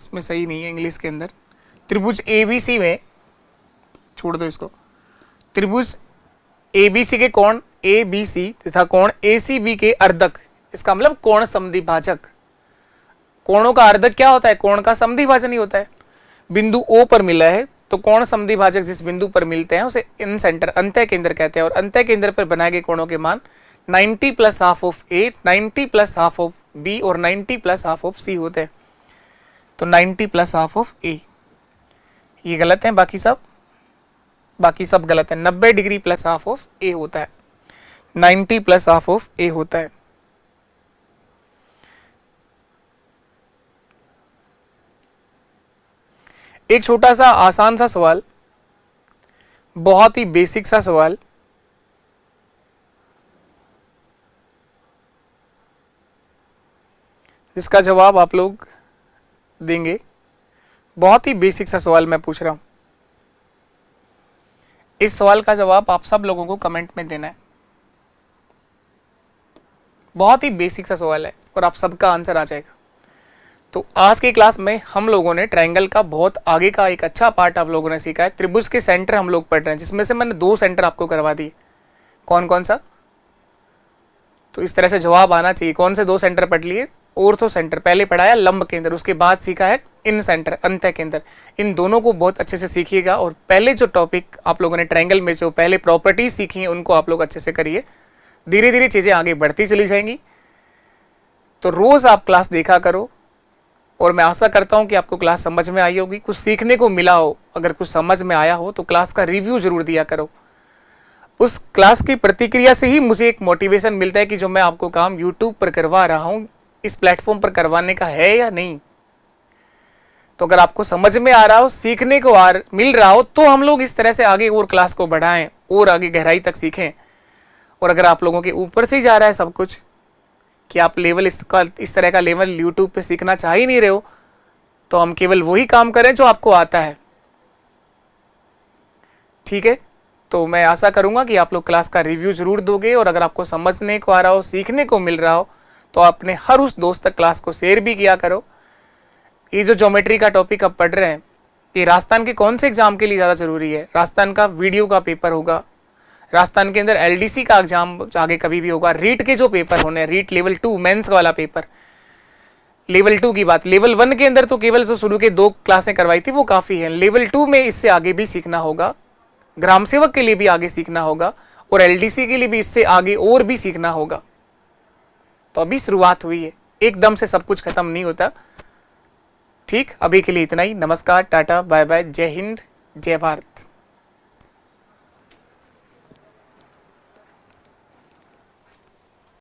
इसमें सही नहीं है इंग्लिश के अंदर। त्रिभुज ABC में, छोड़ दो इसको, त्रिभुज ABC के कोण ABC तथा कोण ACB के अर्धक, इसका मतलब कोण समद्विभाजक। कोणों का अर्धक क्या होता है? कोण का समद्विभाजन ही होता है। बिंदु O पर मिला है तो कोण समद्विभाजक जिस बिंदु पर मिलते हैं उसे इन सेंटर अंतः केंद्र कहते हैं। और अंतः केंद्र पर बनाए गए कोणों के मान 90 plus half of A, 90 plus half of B और 90 प्लस हाफ ऑफ C होते हैं। तो 90 प्लस हाफ ऑफ A ये गलत है, बाकी सब गलत है। 90 degree plus half of A होता है, 90 प्लस हाफ ऑफ A होता है। एक छोटा सा आसान सा सवाल, बहुत ही बेसिक सा सवाल। जिसका जवाब आप लोग देंगे। बहुत ही बेसिक सा सवाल मैं पूछ रहा हूं। इस सवाल का जवाब आप सब लोगों को कमेंट में देना है। बहुत ही बेसिक सा सवाल है और आप सबका आंसर आ जाएगा। तो आज की क्लास में हम लोगों ने ट्रायंगल का बहुत आगे का एक अच्छा पार्ट आप लोगों ने सीखा है। त्रिभुज के सेंटर हम लोग पढ़ रहे हैं, जिसमें से मैंने 2 सेंटर आपको करवा दिए। कौन कौन सा? तो इस तरह से जवाब आना चाहिए। कौन से 2 सेंटर पढ़ लिए? ऑर्थो सेंटर पहले पढ़ाया, लंब केंद्र, उसके बाद सीखा है इन सेंटर, अंतः केंद्र। इन दोनों को बहुत अच्छे से सीखिएगा। और पहले जो टॉपिक आप लोगों ने ट्रायंगल में जो पहले प्रॉपर्टीज सीखी हैं उनको आप लोग अच्छे से करिए। धीरे धीरे चीजें आगे बढ़ती चली जाएंगी। तो रोज आप क्लास देखा करो और मैं आशा करता हूं कि आपको क्लास समझ में आई होगी, कुछ सीखने को मिला हो। अगर कुछ समझ में आया हो तो क्लास का रिव्यू जरूर दिया करो। उस क्लास की प्रतिक्रिया से ही मुझे एक मोटिवेशन मिलता है कि जो मैं आपको काम यूट्यूब पर करवा रहा हूं इस प्लेटफॉर्म पर करवाने का है या नहीं। तो अगर आपको समझ में आ रहा हो, सीखने को मिल रहा हो, तो हम लोग इस तरह से आगे और क्लास को बढ़ाएं और आगे गहराई तक सीखें। और अगर आप लोगों के ऊपर से ही जा रहा है सब कुछ कि आप लेवल इस तरह का लेवल यूट्यूब पे सीखना चाह ही नहीं रहे हो, तो हम केवल वही काम करें जो आपको आता है। ठीक है, तो मैं आशा करूंगा कि आप लोग क्लास का रिव्यू जरूर दोगे, और अगर आपको समझने को आ रहा हो, सीखने को मिल रहा हो, तो अपने हर उस दोस्त तक क्लास को शेयर भी किया करो। ये जो ज्योमेट्री का टॉपिक आप पढ़ रहे हैं, ये राजस्थान के कौन से एग्जाम के लिए ज़्यादा जरूरी है? राजस्थान का वीडियो का पेपर होगा, राजस्थान के अंदर एलडीसी का एग्जाम आगे कभी भी होगा, रीट के जो पेपर होने, रीट लेवल 2 मेंस वाला पेपर, लेवल 2 की बात। लेवल 1 के अंदर तो केवल जो शुरू के 2 क्लासें करवाई थी वो काफ़ी है। लेवल 2 में इससे आगे भी सीखना होगा, ग्राम सेवक के लिए भी आगे सीखना होगा, और एलडीसी के लिए भी इससे आगे और भी सीखना होगा। तो अभी शुरुआत हुई है, एकदम से सब कुछ खत्म नहीं होता। ठीक, अभी के लिए इतना ही। नमस्कार, टाटा, बाय बाय, जय हिंद, जय भारत।